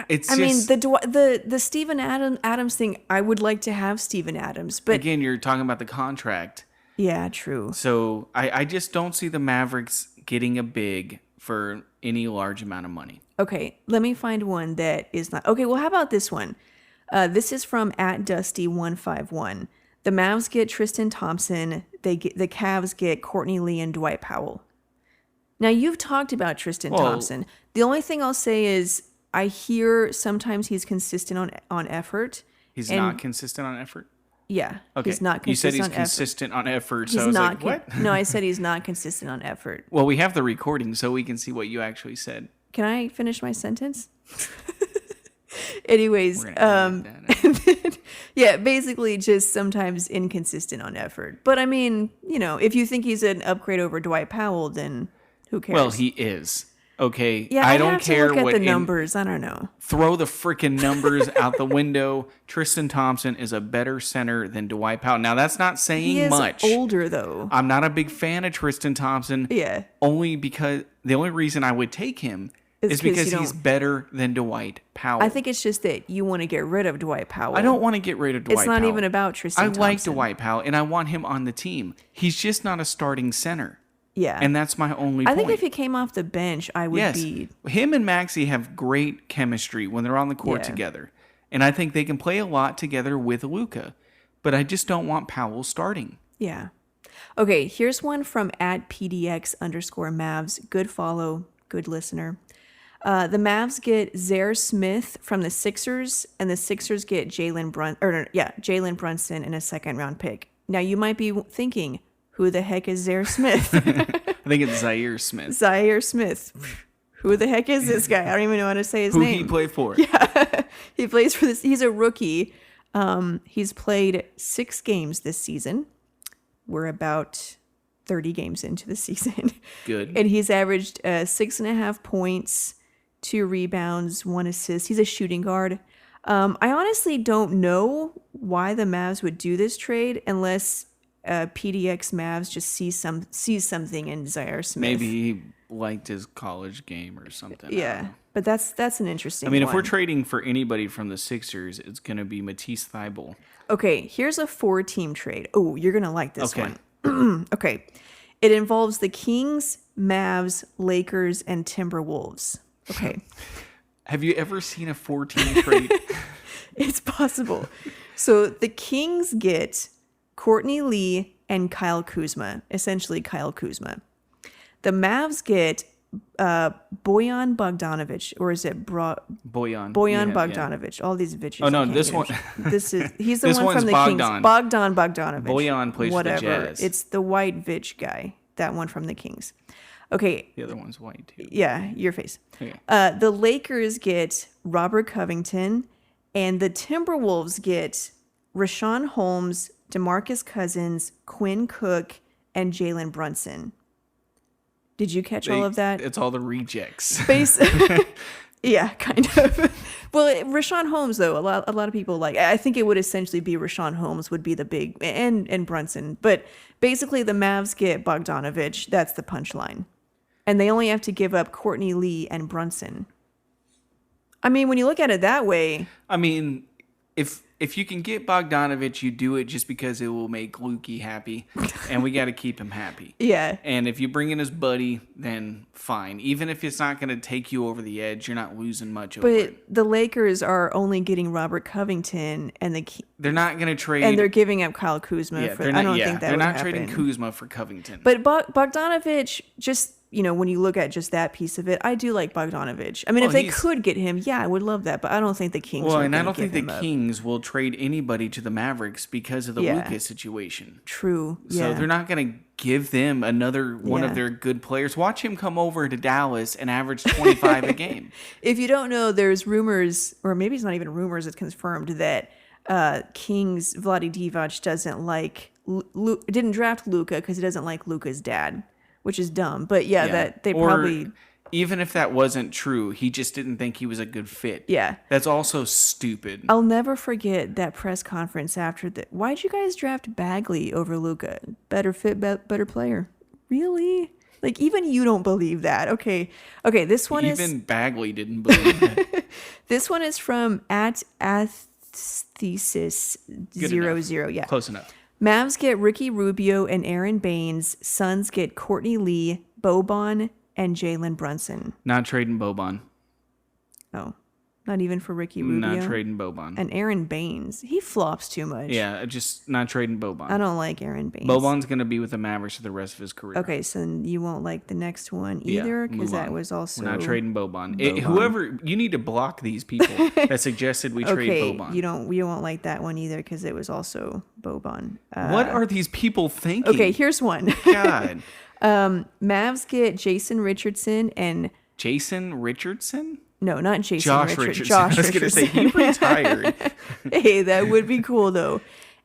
The Steven Adams thing, I would like to have Steven Adams, but again, you're talking about the contract. Yeah, true. So I just don't see the Mavericks getting a big for any large amount of money. Okay, let me find one that is not. Okay, well, how about this one? This is from @Dusty151. The Mavs get Tristan Thompson. The Cavs get Courtney Lee and Dwight Powell. Now, you've talked about Tristan Thompson. The only thing I'll say is I hear sometimes he's consistent on effort. He's not consistent on effort? Yeah. Okay. He's not consistent. You said he's consistent on effort, so he's I was not like, what? No, I said he's not consistent on effort. Well, we have the recording, so we can see what you actually said. Can I finish my sentence? Anyways, yeah, basically just sometimes inconsistent on effort. But I mean, if you think he's an upgrade over Dwight Powell, then who cares? Well, he is. Okay, yeah, I don't have care to look what at the numbers. I don't know. Throw the freaking numbers out the window. Tristan Thompson is a better center than Dwight Powell. Now, that's not saying much. He is older, though. I'm not a big fan of Tristan Thompson. Yeah. Only because the only reason I would take him is because he's better than Dwight Powell. I think it's just that you want to get rid of Dwight Powell. I don't want to get rid of Dwight Powell. It's not even about Tristan Thompson. I like Dwight Powell, and I want him on the team. He's just not a starting center. Yeah. And that's my only point. I think if he came off the bench, I would be... Him and Maxey have great chemistry when they're on the court together. And I think they can play a lot together with Luka. But I just don't want Powell starting. Yeah. Okay, here's one from @PDX_Mavs. Good follow, good listener. The Mavs get Zaire Smith from the Sixers, and the Sixers get Jalen Brunson and a second-round pick. Now, you might be thinking... Who the heck is Zaire Smith? I think it's Zaire Smith. Zaire Smith. Who the heck is this guy? I don't even know how to say his name. Who he play for? Yeah, he plays for this. He's a rookie. He's played 6 games this season. We're about 30 games into the season. Good. And he's averaged 6.5 points, 2 rebounds, 1 assist. He's a shooting guard. I honestly don't know why the Mavs would do this trade unless... PDX Mavs just sees something in Zaire Smith. Maybe he liked his college game or something. Yeah. But that's an interesting I mean, one. if we're trading for anybody from the Sixers, it's going to be Matisse Thybulle. Okay, here's a 4-team trade. Oh, you're going to like this Okay. one. Okay. It involves the Kings, Mavs, Lakers, and Timberwolves. Okay. Have you ever seen a 4-team trade? It's possible. So the Kings get Courtney Lee and Kyle Kuzma, essentially Kyle Kuzma. The Mavs get Bojan Bogdanovic, or is it Bojan Bogdanovic? All these bitches. Oh no, this one. He's the This one one's from the Bogdan. Kings. Bogdan Bogdanovic. Bojan plays for the Jazz. It's the white Vich guy. That one from the Kings. Okay. The other one's white too. Yeah, your face. Okay. The Lakers get Robert Covington, and the Timberwolves get Rashawn Holmes, DeMarcus Cousins, Quinn Cook, and Jalen Brunson. Did you catch all of that? It's all the rejects. Yeah, kind of. Well, Rashawn Holmes, though, a lot of people like. I think it would essentially be Rashawn Holmes would be the big, and Brunson. But basically, the Mavs get Bogdanovich. That's the punchline. And they only have to give up Courtney Lee and Brunson. I mean, when you look at it that way. I mean, if you can get Bogdanovich, you do it just because it will make Lukey happy, and we got to keep him happy. Yeah. And if you bring in his buddy, then fine. Even if it's not going to take you over the edge, you're not losing much over it. But the Lakers are only getting Robert Covington, and they're not going to trade. And they're giving up Kyle Kuzma. Yeah, I don't think that they're would not happen. trading Kuzma for Covington. But Bogdanovich, just, when you look at just that piece of it, I do like Bogdanovich. I mean, if they could get him, yeah, I would love that. But I don't think the Kings Well, are and I don't give think the him up. Kings will trade anybody to the Mavericks because of the Luka situation. True. So Yeah. they're not going to give them another one Yeah. of their good players. Watch him come over to Dallas and average 25 a game. If you don't know, there's rumors, or maybe it's not even rumors, it's confirmed that Kings Vlade Divac didn't draft Luka because he doesn't like Luka's dad, which is dumb. But yeah, that they probably. Even if that wasn't true, he just didn't think he was a good fit. Yeah. That's also stupid. I'll never forget that press conference after that. Why'd you guys draft Bagley over Luka? Better fit, better player. Really? Like, even you don't believe that. Okay, this one Even Bagley didn't believe that. This one is from @Athesis00. Yeah. Close enough. Mavs get Ricky Rubio and Aaron Baines. Suns get Courtney Lee, Boban, and Jalen Brunson. Not trading Boban. Oh, not even for Ricky Rubio? Not trading Boban. And Aaron Baines. He flops too much. Yeah, just not trading Boban. I don't like Aaron Baines. Boban's going to be with the Mavericks for the rest of his career. Okay, so you won't like the next one either, because that was also... We're not trading Boban. Whoever, you need to block these people that suggested we trade Boban. You won't like that one either, because it was also Boban. What are these people thinking? Okay, here's one. God. Mavs get Jason Richardson and... Jason Richardson? No, not Jason Josh Richardson. Richardson. I was going to say, he retired. Hey, that would be cool, though.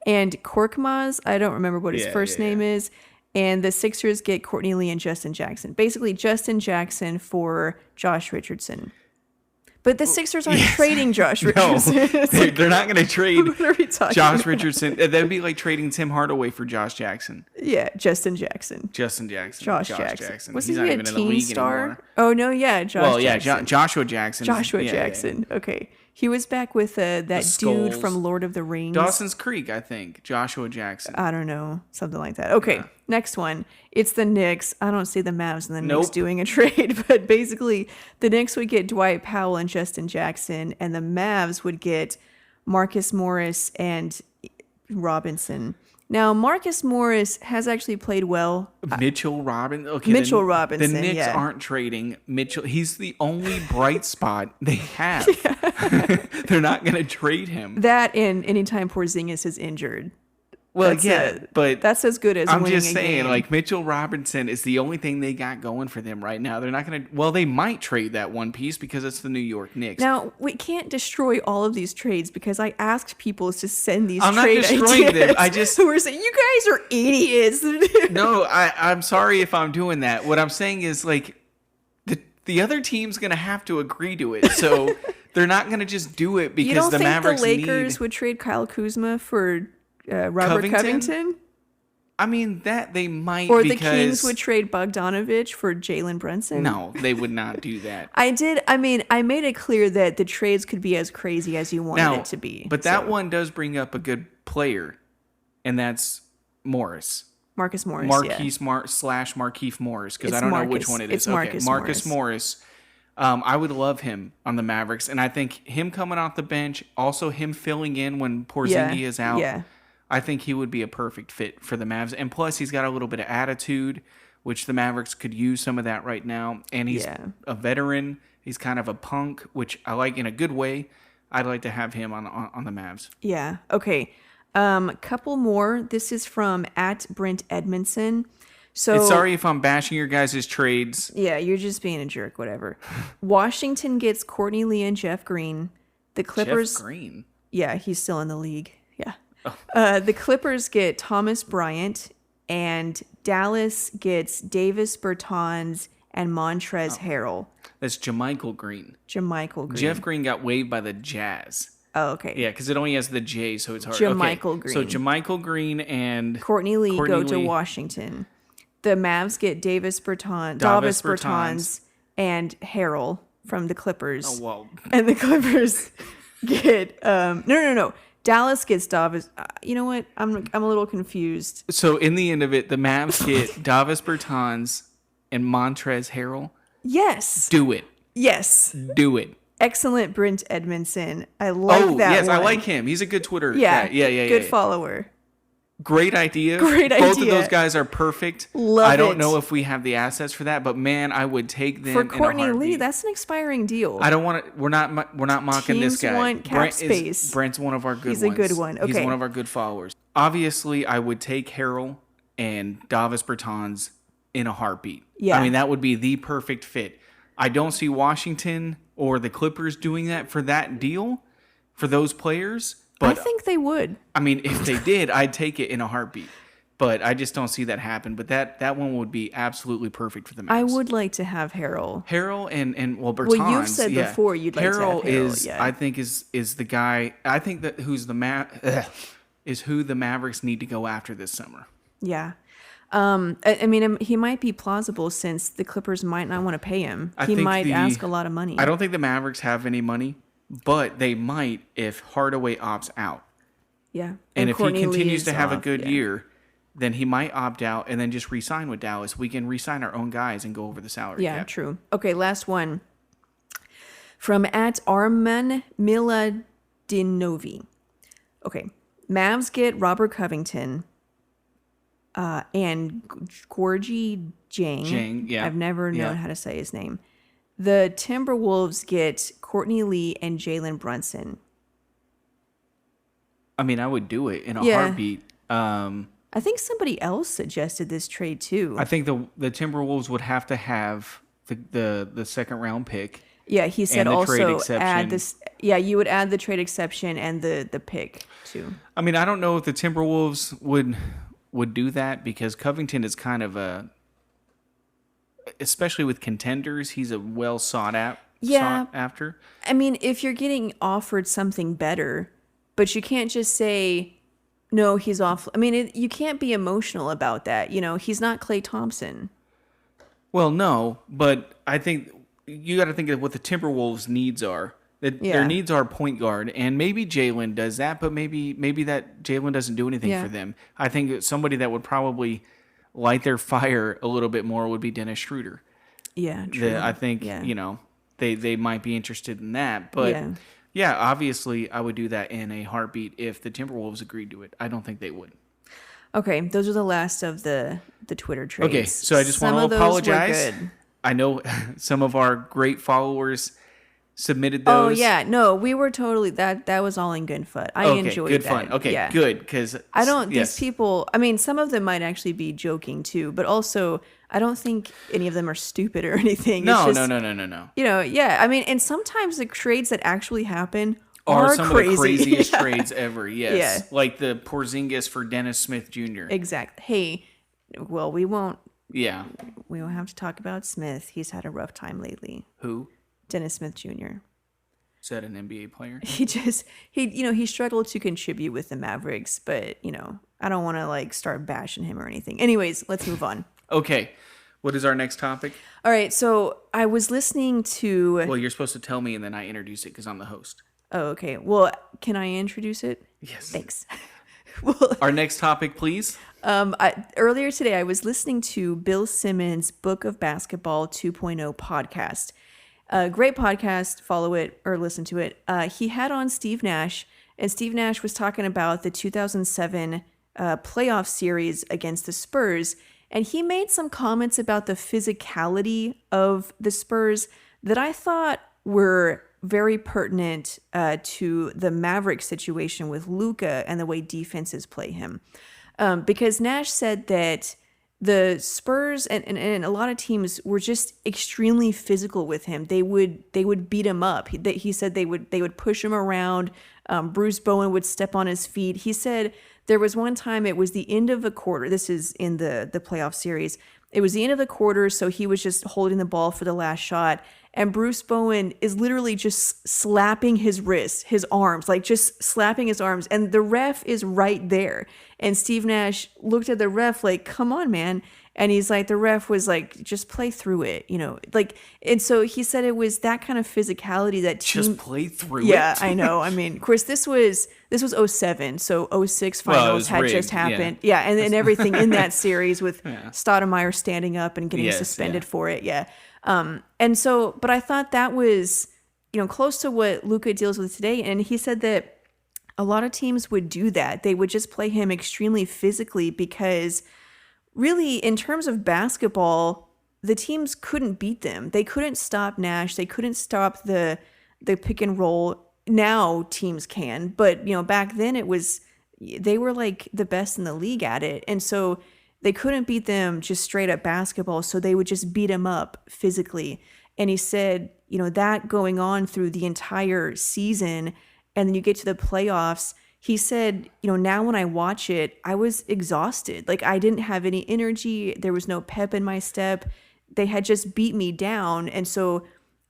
And Korkmaz, I don't remember what his first name is. And the Sixers get Courtney Lee and Justin Jackson. Basically, Justin Jackson for Josh Richardson. But the Sixers aren't trading Josh Richardson. No, they're not going to trade What are we talking Josh about? Richardson. That'd be like trading Tim Hardaway for Josh Jackson. Yeah, Justin Jackson. Josh Jackson. Was He's he not a even in the teen league star? anymore. Oh, no, yeah, Joshua Jackson. Joshua Jackson. Jackson. Okay. He was back with that dude Skulls. from Lord of the Rings. Dawson's Creek, I think. Joshua Jackson. I don't know. Something like that. Okay, Next one. It's the Knicks. I don't see the Mavs and the Knicks doing a trade, but basically the Knicks would get Dwight Powell and Justin Jackson, and the Mavs would get Marcus Morris and Robinson. Now, Marcus Morris has actually played well. Mitchell Robinson. Okay, Mitchell Robinson, The Knicks yeah. aren't trading Mitchell. He's the only bright spot they have. They're not going to trade him. That and anytime Porzingis is injured. Well, That's but that's as good as I'm winning just a saying, game. like, Mitchell Robinson is the only thing they got going for them right now. They're not going to. Well, they might trade that one piece because it's the New York Knicks. Now, we can't destroy all of these trades because I asked people to send these I'm not trade destroying ideas them. I just- who were saying, you guys are idiots. No, I'm sorry if I'm doing that. What I'm saying is, like, the other team's going to have to agree to it. So they're not going to just do it because You don't the think Mavericks the Lakers would trade Kyle Kuzma for Robert Covington? I mean, that they might, Or because the Kings would trade Bogdanovich for Jalen Brunson? No, they would not do that. I made it clear that the trades could be as crazy as you wanted it to be. But that one does bring up a good player, and that's Morris. Marcus Morris, Marquise Markieff Morris, because I don't know which one it is. It's Marcus Morris. I would love him on the Mavericks, and I think him coming off the bench, also him filling in when Porzingis is out. Yeah. I think he would be a perfect fit for the Mavs. And plus, he's got a little bit of attitude, which the Mavericks could use some of that right now. And he's a veteran. He's kind of a punk, which I like in a good way. I'd like to have him on the Mavs. Yeah. Okay. Couple more. This is from @Brent Edmondson. So sorry if I'm bashing your guys' trades. Yeah, you're just being a jerk. Whatever. Washington gets Courtney Lee and Jeff Green. The Clippers. Jeff Green. Yeah, he's still in the league. Yeah. The Clippers get Thomas Bryant, and Dallas gets Davis Bertans and Montrezl Harrell. That's JaMychal Green. JaMychal Green. Jeff Green got waived by the Jazz. Oh, okay. Yeah, because it only has the J, so it's hard. JaMychal Green. So JaMychal Green and Courtney Lee go to Washington. The Mavs get Davis Bertans and Harrell from the Clippers. Oh, well. And the Clippers get no. Dallas gets Davis. You know what? I'm a little confused. So in the end of it, the Mavs get Davis Bertans and Montrezl Harrell. Yes. Do it. Yes. Do it. Excellent, Brent Edmondson. I like that. Yes, one. I like him. He's a good Twitter. Yeah. Good follower. Great idea. Great idea. Both of those guys are perfect. Love I don't it. know if we have the assets for that, but man, I would take them For in a Courtney heartbeat. Lee, that's an expiring deal. I don't want to. We're not mocking Teams this guy. want cap space. Brent's one of our good ones. He's a good one. He's Okay. one of our good followers. Obviously, I would take Harrell and Davis Bertans in a heartbeat. Yeah. I mean, that would be the perfect fit. I don't see Washington or the Clippers doing that for that deal for those players. But I think they would. I mean, if they did, I'd take it in a heartbeat. But I just don't see that happen. But that one would be absolutely perfect for the Mavs. I would like to have Harrell. And Bertans. Well, you've said before you'd like to have Harrell. Is I think is the guy. I think that is who the Mavericks need to go after this summer. Yeah. I mean, he might be plausible since the Clippers might not want to pay him. He might ask a lot of money. I don't think the Mavericks have any money, but they might if Hardaway opts out. Yeah. And if Courtney he Lee continues is to have a off, good yeah. year, then he might opt out and then just re-sign with Dallas. We can re-sign our own guys and go over the salary Yeah, cap. true. Okay, last one. From @Arman Miladinovi. Okay. Mavs get Robert Covington and Gorgie Jang. Yeah. I've never known how to say his name. The Timberwolves get Courtney Lee and Jalen Brunson. I mean, I would do it in a Yeah. heartbeat. I think somebody else suggested this trade too. I think the Timberwolves would have to have the second round pick. Yeah, he said and the trade also exception. add this. Yeah, you would add the trade exception and the pick too. I mean, I don't know if the Timberwolves would do that because Covington is kind of especially with contenders, he's a well sought after. I mean, if you're getting offered something better, but you can't just say, no, he's off. I mean, you can't be emotional about that. You know, he's not Klay Thompson. Well, no, but I think you got to think of what the Timberwolves' needs are. Their needs are point guard, and maybe Jalen does that, but maybe that Jalen doesn't do anything for them. I think somebody that would probably light their fire a little bit more would be Dennis Schroeder. Yeah, true. I think they might be interested in that, but yeah, obviously I would do that in a heartbeat if the Timberwolves agreed to it. I don't think they would. Okay, those are the last of the Twitter trades. Okay, so I just want to apologize. I know some of our great followers submitted those. Oh yeah, no, we were totally that was all in good fun. I enjoyed good that. fun. Okay, yeah. good, because I don't. These people. I mean, some of them might actually be joking too, but also I don't think any of them are stupid or anything. No. You know, yeah. I mean, and sometimes the trades that actually happen are some of the craziest trades ever. Yes, like the Porzingis for Dennis Smith Jr. Exactly. Hey, well, we won't. Yeah. We won't have to talk about Smith. He's had a rough time lately. Who? Dennis Smith Jr. Is that an NBA player? He struggled to contribute with the Mavericks, but I don't want to like start bashing him or anything. Anyways, let's move on. Okay. What is our next topic? All right. So I was listening to. Well, you're supposed to tell me and then I introduce it because I'm the host. Oh, okay. Well, can I introduce it? Yes. Thanks. Well, our next topic, please. Earlier today, I was listening to Bill Simmons' Book of Basketball 2.0 podcast. Great podcast. Follow it or listen to it. He had on Steve Nash, and Steve Nash was talking about the 2007 playoff series against the Spurs. And he made some comments about the physicality of the Spurs that I thought were very pertinent to the Maverick situation with Luka and the way defenses play him. Because Nash said that the Spurs and a lot of teams were just extremely physical with him. They would beat him up. He said they would push him around. Bruce Bowen would step on his feet. He said there was one time it was the end of a quarter. This is in the playoff series. It was the end of the quarter, so he was just holding the ball for the last shot. And Bruce Bowen is literally just slapping his wrists, his arms, like just slapping his arms. And the ref is right there. And Steve Nash looked at the ref like, come on, man. And he's like, the ref was like, just play through it, like, and so he said it was that kind of physicality that team. Just play through it. Yeah, I know. I mean, of course, this was 2007, so 2006 finals had rigged. Just happened. Yeah, and then everything in that series with Stoudemire standing up and getting suspended for it. Yeah. And so, but I thought that was, close to what Luka deals with today. And he said that a lot of teams would do that. They would just play him extremely physically because really, in terms of basketball, the teams couldn't beat them. They couldn't stop Nash. They couldn't stop the pick and roll. Now teams can, but back then they were like the best in the league at it. And so they couldn't beat them just straight up basketball. So they would just beat him up physically. And he said, that going on through the entire season, and then you get to the playoffs, he said, now when I watch it, I was exhausted. Like I didn't have any energy. There was no pep in my step. They had just beat me down. And so,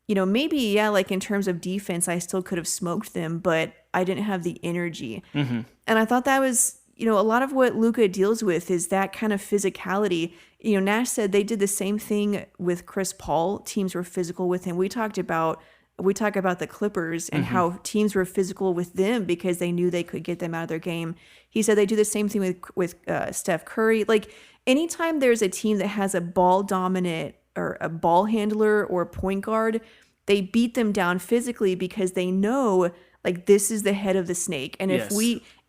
maybe, like in terms of defense, I still could have smoked them, but I didn't have the energy. Mm-hmm. And I thought that was, a lot of what Luka deals with is that kind of physicality. Nash said they did the same thing with Chris Paul. Teams were physical with him. We talk about the Clippers and how teams were physical with them because they knew they could get them out of their game. He said they do the same thing with Steph Curry. Like anytime there's a team that has a ball dominant or a ball handler or a point guard, they beat them down physically because they know like this is the head of the snake. And if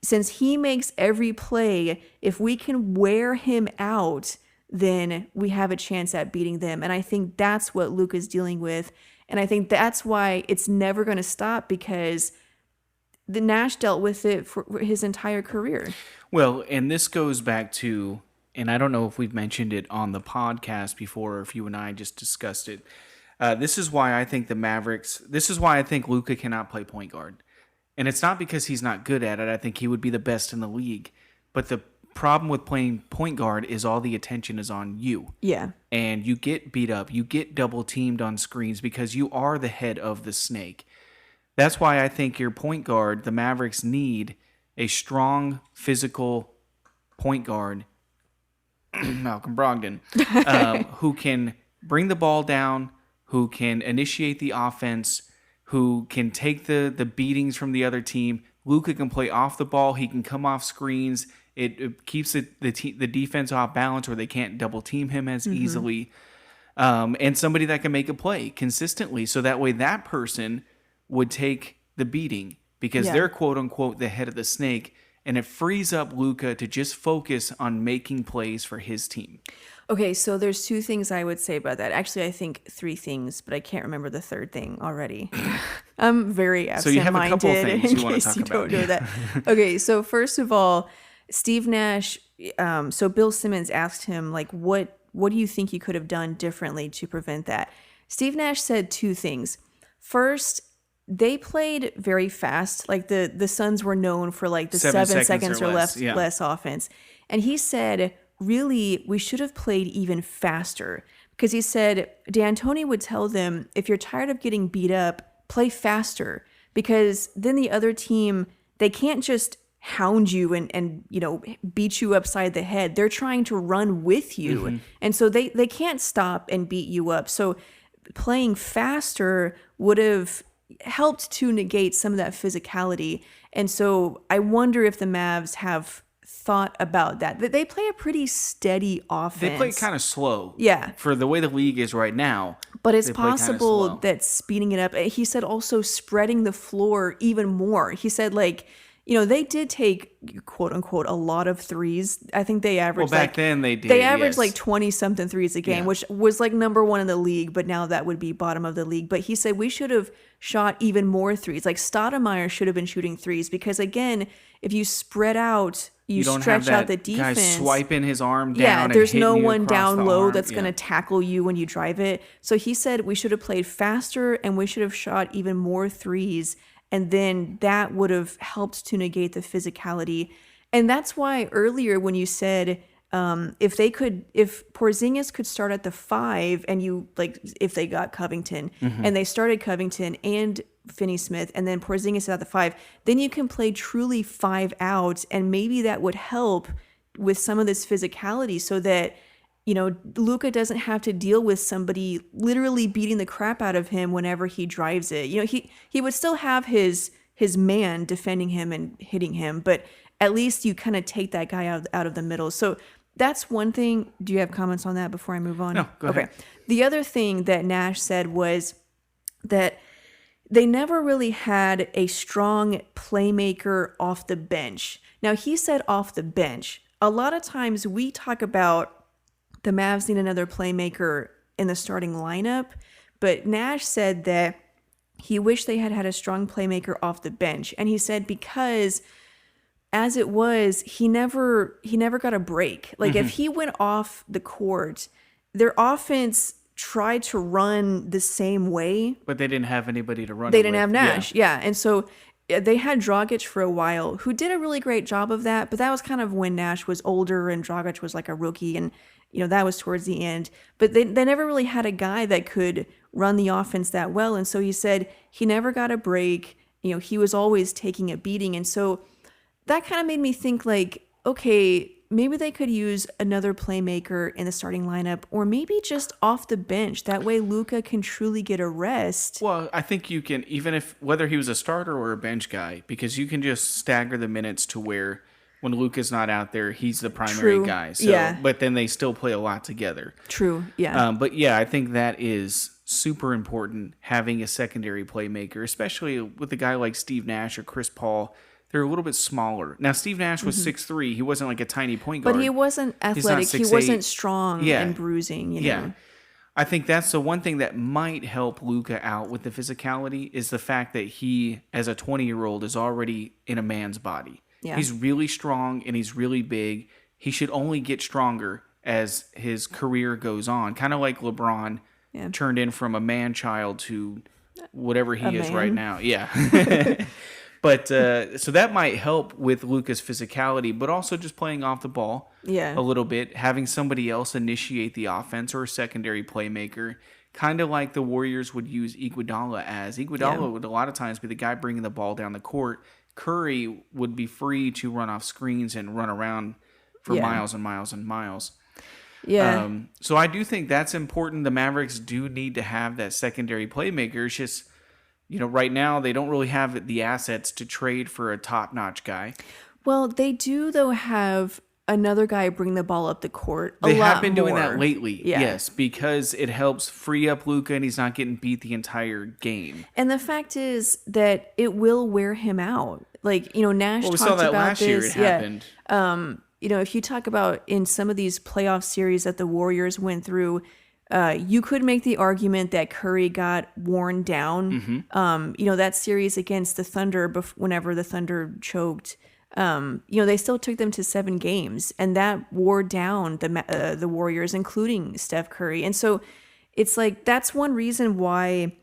since he makes every play, if we can wear him out, then we have a chance at beating them. And I think that's what Luka's dealing with. And I think that's why it's never going to stop because the Nash dealt with it for his entire career. Well, and this goes back to, and I don't know if we've mentioned it on the podcast before or if you and I just discussed it. This is why I think Luka cannot play point guard. And it's not because he's not good at it. I think he would be the best in the league. But the problem with playing point guard is all the attention is on you. Yeah. And you get beat up. You get double teamed on screens because you are the head of the snake. That's why I think your point guard, the Mavericks need a strong physical point guard, Malcolm Brogdon, who can bring the ball down, who can initiate the offense, who can take the beatings from the other team. Luka can play off the ball. He can come off screens. It keeps the defense off balance where they can't double team him as easily. And somebody that can make a play consistently. So that way that person would take the beating because they're quote unquote the head of the snake. And it frees up Luka to just focus on making plays for his team. Okay, so there's two things I would say about that. Actually, I think three things, but I can't remember the third thing already. I'm very absent-minded. So you have a couple things you want to talk about. Don't know that. Okay, so first of all, Steve Nash, so Bill Simmons asked him, like, what do you think you could have done differently to prevent that? Steve Nash said two things. First, they played very fast. Like the Suns were known for like the 7 seconds or less offense. And he said, really, we should have played even faster. Because he said, D'Antoni would tell them, if you're tired of getting beat up, play faster. Because then the other team, they can't just hound you and beat you upside the head. They're trying to run with you. And so they can't stop and beat you up. So playing faster would have helped to negate some of that physicality. And so I wonder if the Mavs have thought about that. They play a pretty steady offense. They play kind of slow. Yeah. For the way the league is right now. But it's possible that speeding it up, he said also spreading the floor even more. He said they did take, quote unquote, a lot of threes. I think they averaged back then they did. They averaged 20-something threes a game, Yeah. which was number one in the league, but now that would be bottom of the league. But he said we should have shot even more threes. Stoudemire should have been shooting threes because, again, if you spread out, you don't stretch have out the that defense. guy swiping his arm down. Yeah, there's and no hitting you one across down the low arm. that's going to tackle you when you drive it. So he said we should have played faster and we should have shot even more threes. And then that would have helped to negate the physicality. And that's why earlier when you said if Porzingis could start at the 5 and if they got Covington and they started Covington and Finney-Smith and then Porzingis at the 5, then you can play truly 5 out, and maybe that would help with some of this physicality so that Luka doesn't have to deal with somebody literally beating the crap out of him whenever he drives it. He would still have his man defending him and hitting him, but at least you kind of take that guy out of the middle. So that's one thing. Do you have comments on that before I move on? No, go ahead. The other thing that Nash said was that they never really had a strong playmaker off the bench. Now, he said off the bench. A lot of times we talk about the Mavs need another playmaker in the starting lineup, but Nash said that he wished they had a strong playmaker off the bench. And he said because as it was, he never got a break. If he went off the court, their offense tried to run the same way. But they didn't have anybody to run. They didn't have Nash. Yeah. And so they had Dragic for a while, who did a really great job of that. But that was kind of when Nash was older and Dragic was a rookie. And, that was towards the end. But they never really had a guy that could run the offense that well. And so he said he never got a break. He was always taking a beating. And so that kind of made me think okay, maybe they could use another playmaker in the starting lineup or maybe just off the bench. That way Luka can truly get a rest. Well, I think you can, even whether he was a starter or a bench guy, because you can just stagger the minutes to where when Luka's not out there, he's the primary guy. So, yeah. But then they still play a lot together. True, yeah. But yeah, I think that is super important, having a secondary playmaker, especially with a guy like Steve Nash or Chris Paul. They're a little bit smaller. Now, Steve Nash was 6'3". He wasn't a tiny point guard. But he wasn't athletic. He wasn't strong and bruising. Yeah. I think that's the one thing that might help Luka out with the physicality is the fact that he, as a 20-year-old, is already in a man's body. Yeah. He's really strong and he's really big. He should only get stronger as his career goes on. Kind of like LeBron turned in from a man-child to whatever he is right now. Yeah. But so that might help with Luka's physicality, but also just playing off the ball a little bit, having somebody else initiate the offense or a secondary playmaker, kind of like the Warriors would use Iguodala as. Iguodala would a lot of times be the guy bringing the ball down the court. Curry would be free to run off screens and run around for miles and miles and miles. Yeah. So I do think that's important. The Mavericks do need to have that secondary playmaker. It's just, right now they don't really have the assets to trade for a top-notch guy. Well, they do, though, have another guy bring the ball up the court They lot have been doing that lately, Yeah. yes, because it helps free up Luka and he's not getting beat the entire game. And the fact is that it will wear him out. Nash Well, we talked saw that about last year. this. It happened. If you talk about in some of these playoff series that the Warriors went through, you could make the argument that Curry got worn down. That series against the Thunder, whenever the Thunder choked, they still took them to 7 games, and that wore down the Warriors, including Steph Curry. And so it's that's one reason why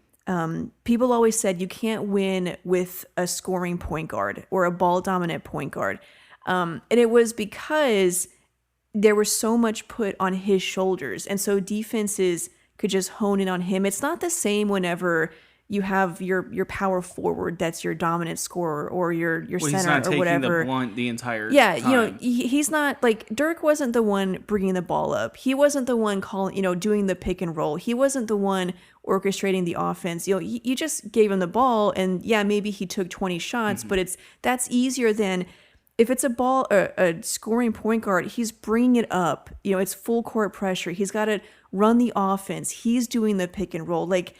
people always said you can't win with a scoring point guard or a ball dominant point guard. And it was because there was so much put on his shoulders. And so defenses could just hone in on him. It's not the same whenever you have your power forward that's your dominant scorer, or your Well, center he's not or taking whatever. the blunt the entire Yeah, time. he's not like Dirk wasn't the one bringing the ball up. He wasn't the one calling, doing the pick and roll. He wasn't the one orchestrating the offense. You just gave him the ball, and yeah, maybe he took 20 shots, but that's easier than if it's a scoring point guard. He's bringing it up. It's full court pressure. He's got to run the offense. He's doing the pick and roll. Like,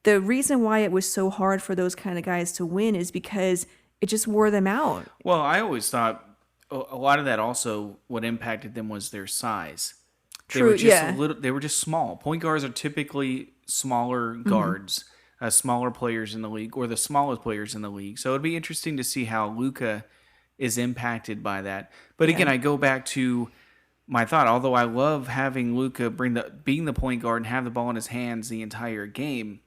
the reason why it was so hard for those kind of guys to win is because it just wore them out. Well, I always thought a lot of that also what impacted them was their size. They True, were just yeah. they were just small. Point guards are typically smaller guards, smaller players in the league, or the smallest players in the league. So it'd be interesting to see how Luka is impacted by that. But again, I go back to my thought. Although I love having Luka being the point guard and have the ball in his hands the entire game,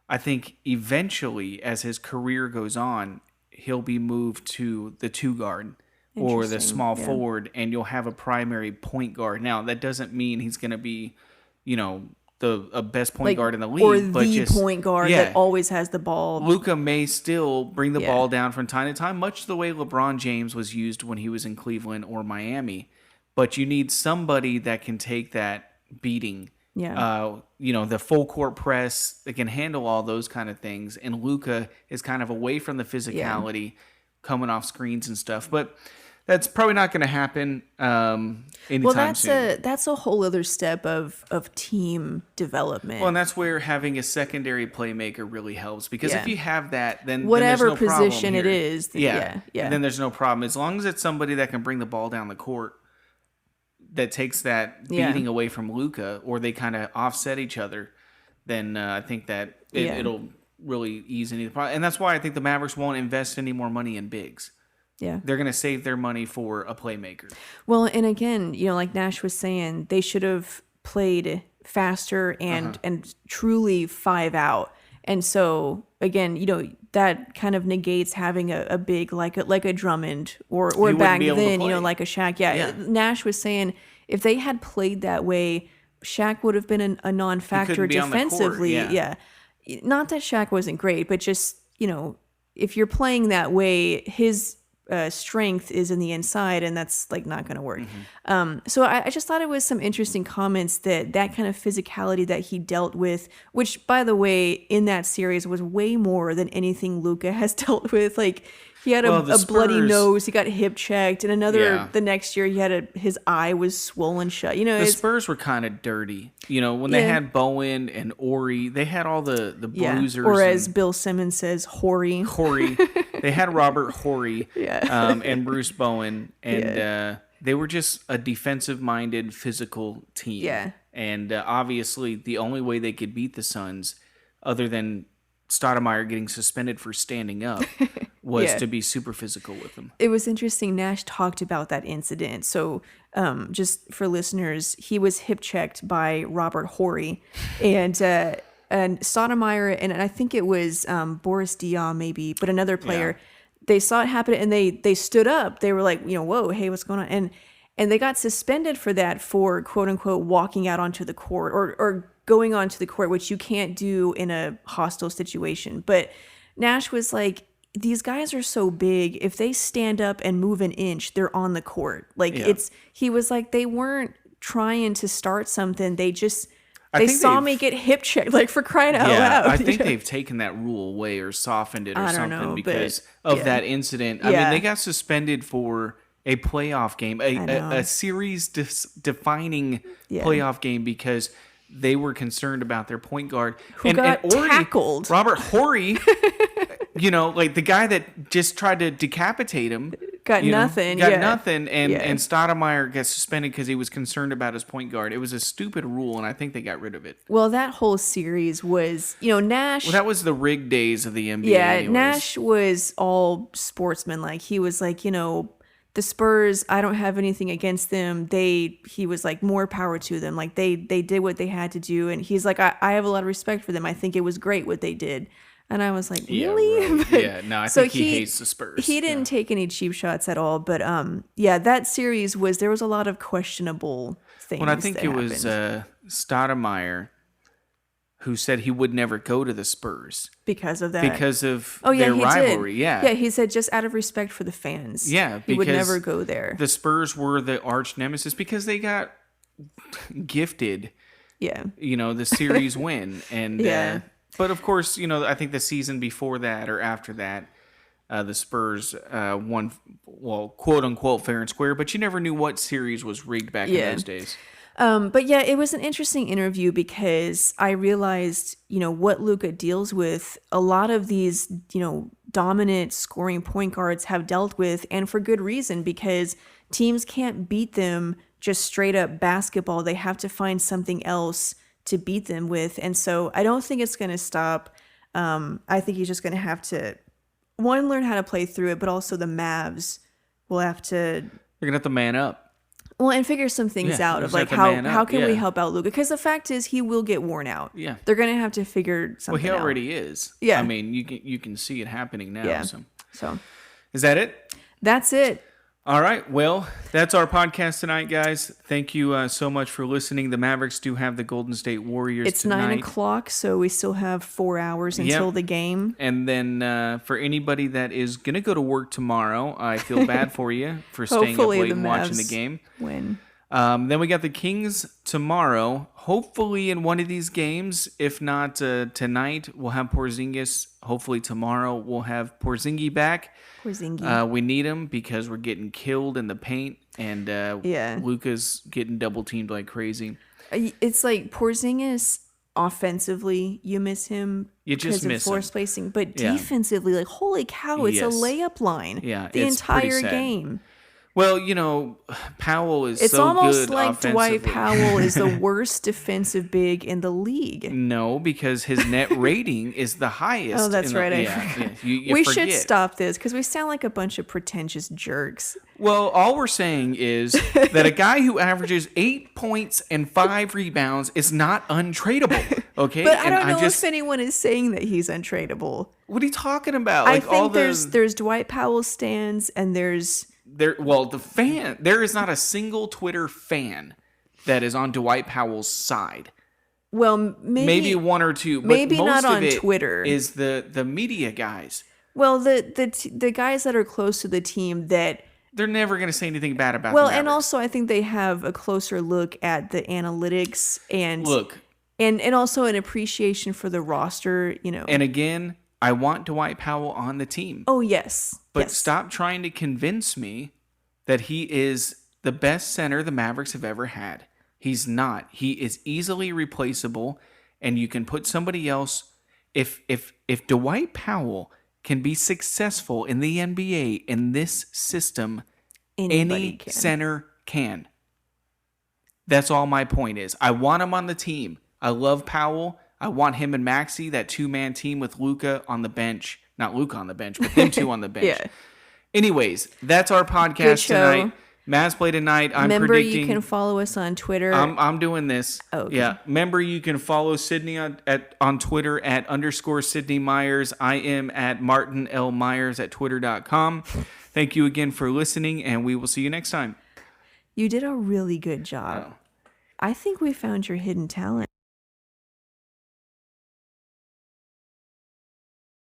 I think eventually, as his career goes on, he'll be moved to the 2 guard or the small forward, and you'll have a primary point guard. Now, that doesn't mean he's going to be, the best point guard in the league, or but the just point guard that always has the ball. Luka may still bring the ball down from time to time, much the way LeBron James was used when he was in Cleveland or Miami. But you need somebody that can take that beating. Yeah. The full court press that can handle all those kind of things. And Luka is kind of away from the physicality, coming off screens and stuff. But that's probably not going to happen anytime soon. That's a whole other step of team development. Well, and that's where having a secondary playmaker really helps, because if you have that, then whatever then there's no position problem it here. is, And then there's no problem as long as it's somebody that can bring the ball down the court, that takes that beating away from Luka, or they kind of offset each other. Then I think that it'll really ease any of the problem, and that's why I think the Mavericks won't invest any more money in bigs. Yeah. They're going to save their money for a playmaker. Well, and again, like Nash was saying, they should have played faster and truly 5 out. And so again, that kind of negates having a big like a Drummond or back then, like a Shaq. Yeah. Nash was saying if they had played that way, Shaq would have been a non-factor defensively. Yeah. Not that Shaq wasn't great, but just, if you're playing that way, his strength is in the inside, and that's like not going to work. So I just thought it was some interesting comments that kind of physicality that he dealt with, which by the way in that series was way more than anything Luka has dealt with. Like, he had a bloody nose, he got hip checked, and the next year he had his eye was swollen shut. The Spurs were kind of dirty. When they had Bowen and Ori, they had all the bruisers. Or as Bill Simmons says, Horry. They had Robert Horry and Bruce Bowen, and they were just a defensive-minded, physical team. Yeah. And obviously, the only way they could beat the Suns, other than Stoudemire getting suspended for standing up, was to be super physical with them. It was interesting. Nash talked about that incident. So just for listeners, he was hip checked by Robert Horry, and Stoudemire, and I think it was Boris Diaw maybe, but another player. They saw it happen, and they stood up. They were like, whoa, hey, what's going on? And they got suspended for that, for quote unquote walking out onto the court or going onto the court, which you can't do in a hostile situation. But Nash was like, these guys are so big. If they stand up and move an inch, they're on the court. Like he was like, they weren't trying to start something. They saw me get hip checked, like, for crying out loud. I think they've taken that rule away or softened it or something because of that incident. I mean, they got suspended for a playoff game, a series defining playoff game, because they were concerned about their point guard who got tackled. Robert Horry, like the guy that just tried to decapitate him. Got nothing. And Stoudemire gets suspended because he was concerned about his point guard. It was a stupid rule, and I think they got rid of it. Well, that whole series was, Nash. Well, that was the rigged days of the NBA. Yeah, anyways. Nash was all sportsman-like. He was like, the Spurs, I don't have anything against them. He was like, more power to them. Like, they did what they had to do, and he's like, I have a lot of respect for them. I think it was great what they did. And I was like, really? I think he hates the Spurs. He didn't take any cheap shots at all. But that series there was a lot of questionable things. Well, I think it was Stoudemire who said he would never go to the Spurs because of that. because of Oh yeah, their he rivalry. did. Yeah, Yeah, he said just out of respect for the fans. yeah, he would because never go there. the Spurs were the arch nemesis because they got gifted, Yeah, the series win. And Yeah. but of course, I think the season before that or after that, the Spurs won, well, quote unquote, fair and square. But you never knew what series was rigged back in those days. But yeah, it was an interesting interview because I realized, what Luka deals with. A lot of these, dominant scoring point guards have dealt with, and for good reason, because teams can't beat them just straight up basketball. They have to find something else to beat them with. And so I don't think it's going to stop. I think he's just going to have to, one, learn how to play through it, but also the Mavs will have to. They're going to have to man up. Well, and figure some things out of like how can we help out Luka? Because the fact is he will get worn out. Yeah. They're going to have to figure something out. Well, he already is. Yeah. I mean, you can see it happening now. Yeah. So, is that it? That's it. All right. Well, that's our podcast tonight, guys. Thank you so much for listening. The Mavericks do have the Golden State Warriors tonight. It's 9:00, so we still have 4 hours until the game. And then for anybody that is going to go to work tomorrow, I feel bad for you for staying up late and watching the game. Win. Then we got the Kings tomorrow. Hopefully in one of these games, if not tonight, we'll have Porzingis. Hopefully tomorrow we'll have Porzingis back. We need him because we're getting killed in the paint, and Luka's getting double teamed like crazy. It's like Porzingis offensively, you miss him because of floor spacing, but defensively, like holy cow, it's a layup line. Yeah, the entire game. Well, Powell is so good. It's almost like offensively. Dwight Powell is the worst defensive big in the league. No, because his net rating is the highest. Oh, that's right. I forgot. We should stop this because we sound like a bunch of pretentious jerks. Well, all we're saying is that a guy who averages 8 points and 5 rebounds is not untradeable. Okay, but I don't know if anyone is saying that he's untradeable. What are you talking about? I think there's Dwight Powell stands and there's. There is not a single Twitter fan that is on Dwight Powell's side. Well, maybe one or two, but maybe most not of on it Twitter. Is the media guys? Well, the guys that are close to the team that they're never going to say anything bad about. Well, and also I think they have a closer look at the analytics and also an appreciation for the roster. And again, I want Dwight Powell on the team. Oh yes. But stop trying to convince me that he is the best center the Mavericks have ever had. He's not. He is easily replaceable, and you can put somebody else. If Dwight Powell can be successful in the NBA in this system, any center can. That's all my point is. I want him on the team. I love Powell. I want him and Maxey, that 2-man team with Luka on the bench. Not Luka on the bench, but them two on the bench. Yeah. Anyways, that's our podcast tonight. Mavs play tonight. Remember, you can follow us on Twitter. I'm doing this. Oh, okay. Yeah. Remember, you can follow Sydney on Twitter at _Sydney Myers. I am at Martin L. Myers at Twitter.com. Thank you again for listening, and we will see you next time. You did a really good job. I think we found your hidden talent.